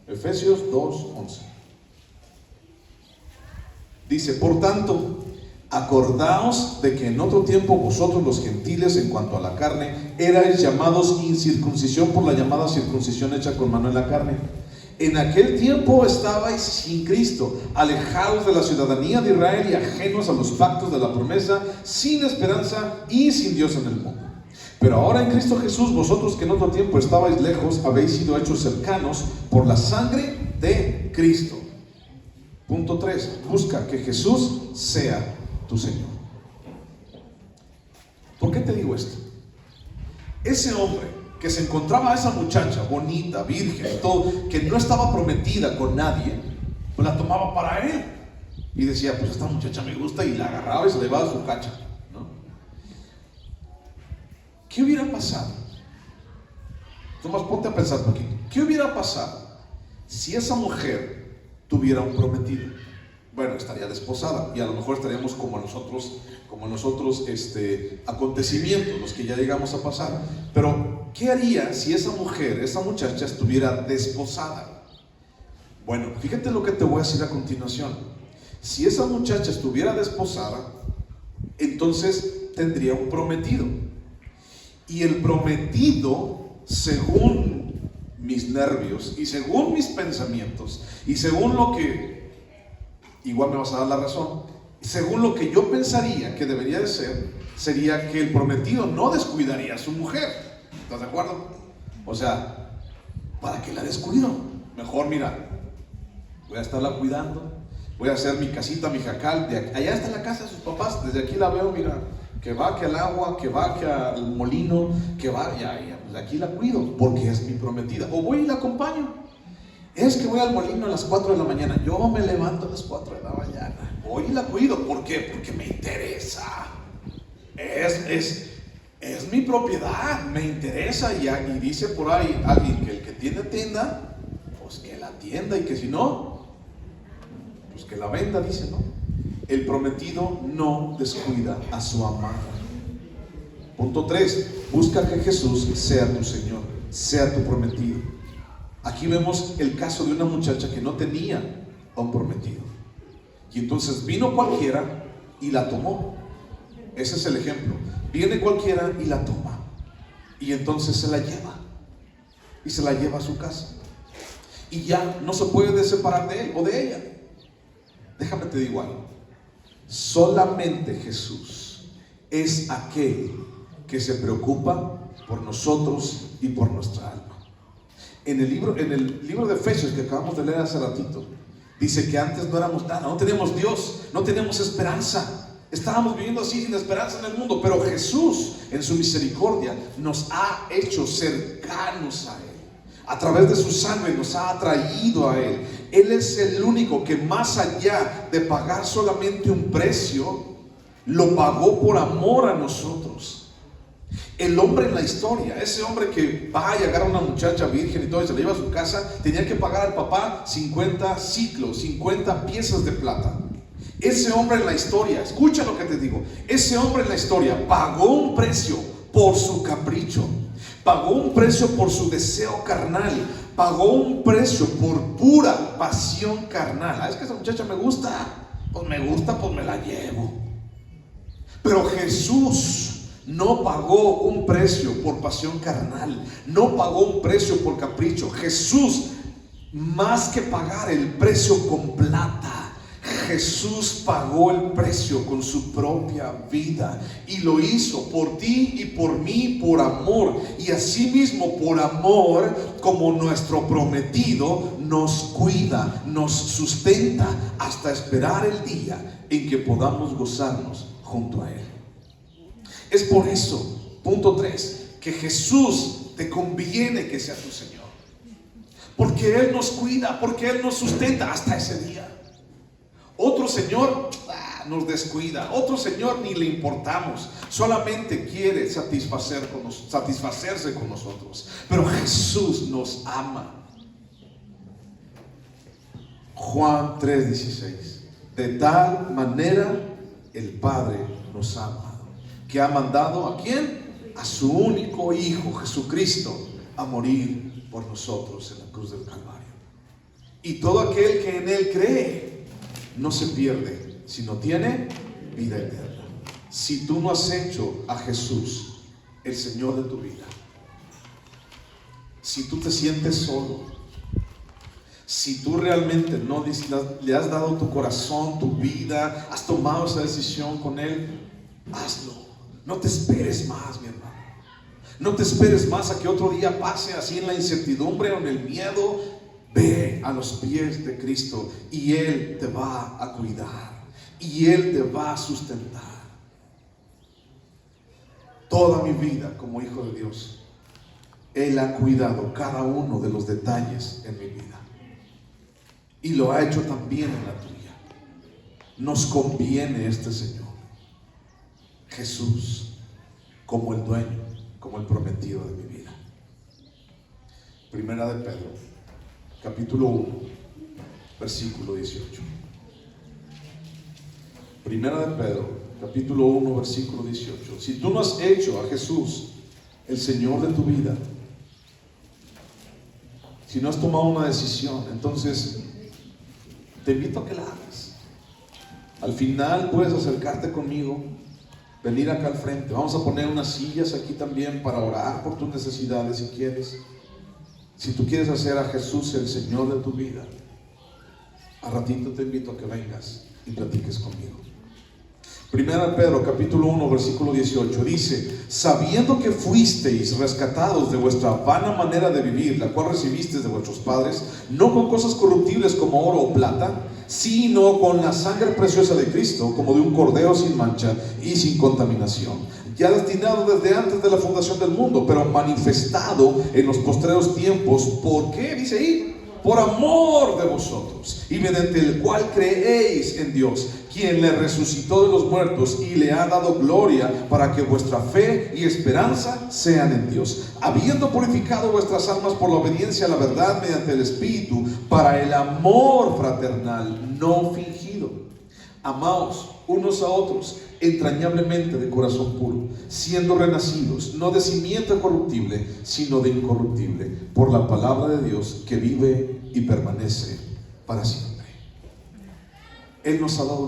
Efesios 2:11. Dice: por tanto, acordaos de que en otro tiempo vosotros los gentiles, en cuanto a la carne, erais llamados incircuncisión por la llamada circuncisión hecha con mano en la carne. En aquel tiempo estabais sin Cristo, alejados de la ciudadanía de Israel y ajenos a los pactos de la promesa, sin esperanza y sin Dios en el mundo. Pero ahora en Cristo Jesús, vosotros que en otro tiempo estabais lejos, habéis sido hechos cercanos por la sangre de Cristo. Punto 3. Busca que Jesús sea tu Señor. ¿Por qué te digo esto? Ese hombre que se encontraba a esa muchacha bonita, virgen y todo, que no estaba prometida con nadie, pues la tomaba para él. Y decía, pues esta muchacha me gusta, y la agarraba y se le llevaba a su cacha. ¿Qué hubiera pasado? Tomás, ponte a pensar un poquito. ¿Qué hubiera pasado si esa mujer tuviera un prometido? Bueno, estaría desposada, y a lo mejor estaríamos como en los otros acontecimientos, los que ya llegamos a pasar. Pero, ¿qué haría si esa mujer, esa muchacha, estuviera desposada? Bueno, fíjate lo que te voy a decir a continuación. Si esa muchacha estuviera desposada, entonces tendría un prometido. Y el prometido, según mis nervios y según mis pensamientos y según lo que, igual me vas a dar la razón, según lo que yo pensaría que debería de ser, sería que el prometido no descuidaría a su mujer. ¿Estás de acuerdo? O sea, ¿para qué la descuido? Mejor, mira, voy a estarla cuidando, voy a hacer mi casita, mi jacal, allá está la casa de sus papás, desde aquí la veo, mira, que va, que al agua, que va, que al molino, que va, ya, pues aquí la cuido, porque es mi prometida. O voy y la acompaño. Es que voy al molino a las 4 de la mañana, yo me levanto a las 4 de la mañana, voy y la cuido. ¿Por qué? Porque me interesa. Es mi propiedad, me interesa. Y dice por ahí alguien que el que tiene tienda, pues que la tienda, y que si no, pues que la venda, dice, ¿no? El prometido no descuida a su amada. Punto 3, busca que Jesús sea tu Señor, sea tu prometido. Aquí vemos el caso de una muchacha que no tenía a un prometido, y entonces vino cualquiera y la tomó. Ese es el ejemplo. Viene cualquiera y la toma, y entonces se la lleva, y se la lleva a su casa, y ya no se puede separar de él o de ella. Déjame te digo algo. Solamente Jesús es aquel que se preocupa por nosotros y por nuestra alma. En el libro de Efesios que acabamos de leer hace ratito, dice que antes no éramos nada, no teníamos Dios, no teníamos esperanza, estábamos viviendo así sin esperanza en el mundo, pero Jesús en su misericordia nos ha hecho cercanos a Él. A través de su sangre nos ha atraído a Él. Él es el único que, más allá de pagar solamente un precio, lo pagó por amor a nosotros. El hombre en la historia, ese hombre que va y agarra a una muchacha virgen y todo y se la lleva a su casa, tenía que pagar al papá 50 ciclos, 50 piezas de plata. Ese hombre en la historia, escucha lo que te digo, ese hombre en la historia pagó un precio por su capricho, pagó un precio por su deseo carnal, pagó un precio por pura pasión carnal. Es que esa muchacha me gusta, pues me la llevo. Pero Jesús no pagó un precio por pasión carnal, no pagó un precio por capricho. Jesús, más que pagar el precio con plata, Jesús pagó el precio con su propia vida, y lo hizo por ti y por mí, por amor. Y asimismo, por amor, como nuestro prometido, nos cuida, nos sustenta hasta esperar el día en que podamos gozarnos junto a Él. Es por eso, punto 3, que Jesús te conviene que sea tu Señor, porque Él nos cuida, porque Él nos sustenta hasta ese día. Otro Señor nos descuida, otro Señor ni le importamos, solamente quiere satisfacerse con nosotros. Pero Jesús nos ama. Juan 3:16, de tal manera el Padre nos ha amado, que ha mandado ¿a quién? A su único Hijo Jesucristo a morir por nosotros en la cruz del Calvario. Y todo aquel que en Él cree no se pierde, sino tiene vida eterna. Si tú no has hecho a Jesús el Señor de tu vida, si tú te sientes solo, si tú realmente no le has dado tu corazón, tu vida, has tomado esa decisión con Él, hazlo. No te esperes más, mi hermano. No te esperes más a que otro día pase así en la incertidumbre o en el miedo. Ve a los pies de Cristo y Él te va a cuidar y Él te va a sustentar. Toda mi vida como hijo de Dios, Él ha cuidado cada uno de los detalles en mi vida, y lo ha hecho también en la tuya. Nos conviene este Señor, Jesús, como el dueño, como el prometido de mi vida. Primera de Pedro, capítulo 1, versículo 18. Primera de Pedro, capítulo 1, versículo 18. Si tú no has hecho a Jesús el Señor de tu vida, si no has tomado una decisión, entonces te invito a que la hagas. Al final puedes acercarte conmigo venir acá al frente. Vamos a poner unas sillas aquí también para orar por tus necesidades si quieres. Si tú quieres hacer a Jesús el Señor de tu vida, a ratito te invito a que vengas y platiques conmigo. Primera de Pedro, capítulo 1, versículo 18, dice: sabiendo que fuisteis rescatados de vuestra vana manera de vivir, la cual recibisteis de vuestros padres, no con cosas corruptibles como oro o plata, sino con la sangre preciosa de Cristo, como de un cordero sin mancha y sin contaminación, ya destinado desde antes de la fundación del mundo, pero manifestado en los postreros tiempos. ¿Por qué? Dice ahí: por amor de vosotros, y mediante el cual creéis en Dios, quien le resucitó de los muertos y le ha dado gloria, para que vuestra fe y esperanza sean en Dios, habiendo purificado vuestras almas por la obediencia a la verdad mediante el Espíritu, para el amor fraternal no fingido. Amaos unos a otros entrañablemente de corazón puro, siendo renacidos no de simiente corruptible, sino de incorruptible, por la palabra de Dios que vive y permanece para siempre. Él nos ha dado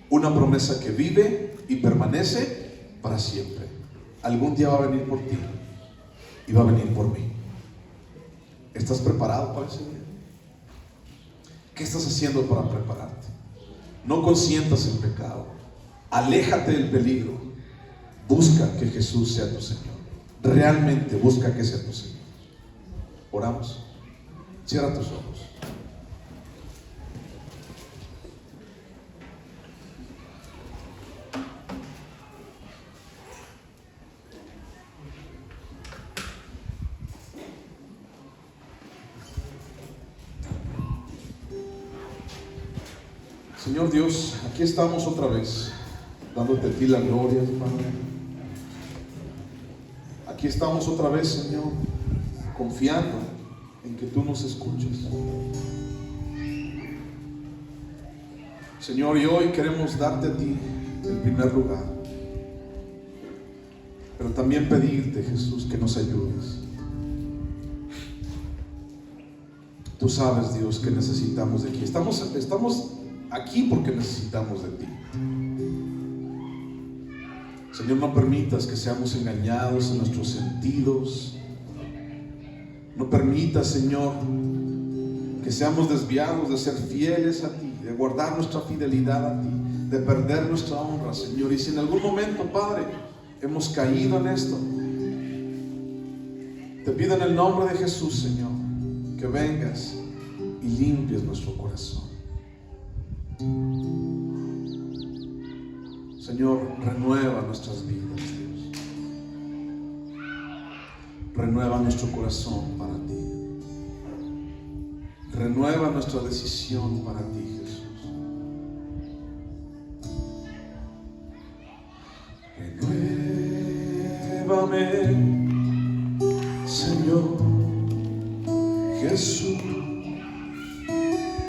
una promesa que vive y permanece para siempre. Algún día va a venir por ti y va a venir por mí. ¿Estás preparado para ese día? ¿Qué estás haciendo para prepararte? No consientas el pecado. Aléjate del peligro. Busca que Jesús sea tu Señor. Realmente busca que sea tu Señor. Oramos. Cierra tus ojos. Señor Dios, aquí estamos otra vez, dándote a ti la gloria, Padre. Aquí estamos otra vez, Señor, confiando en que tú nos escuches. Señor, y hoy queremos darte a ti el primer lugar, pero también pedirte, Jesús, que nos ayudes. Tú sabes, Dios, que necesitamos de ti. Estamos aquí porque necesitamos de ti. Señor, no permitas que seamos engañados en nuestros sentidos. No permitas, Señor, que seamos desviados de ser fieles a ti, de guardar nuestra fidelidad a ti, de perder nuestra honra, Señor. Y si en algún momento, Padre, hemos caído en esto, te pido en el nombre de Jesús, Señor, que vengas y limpies nuestro corazón. Señor, renueva nuestras vidas, Dios. Renueva nuestro corazón para ti. Renueva nuestra decisión para ti, Jesús. Renuévame, Señor Jesús.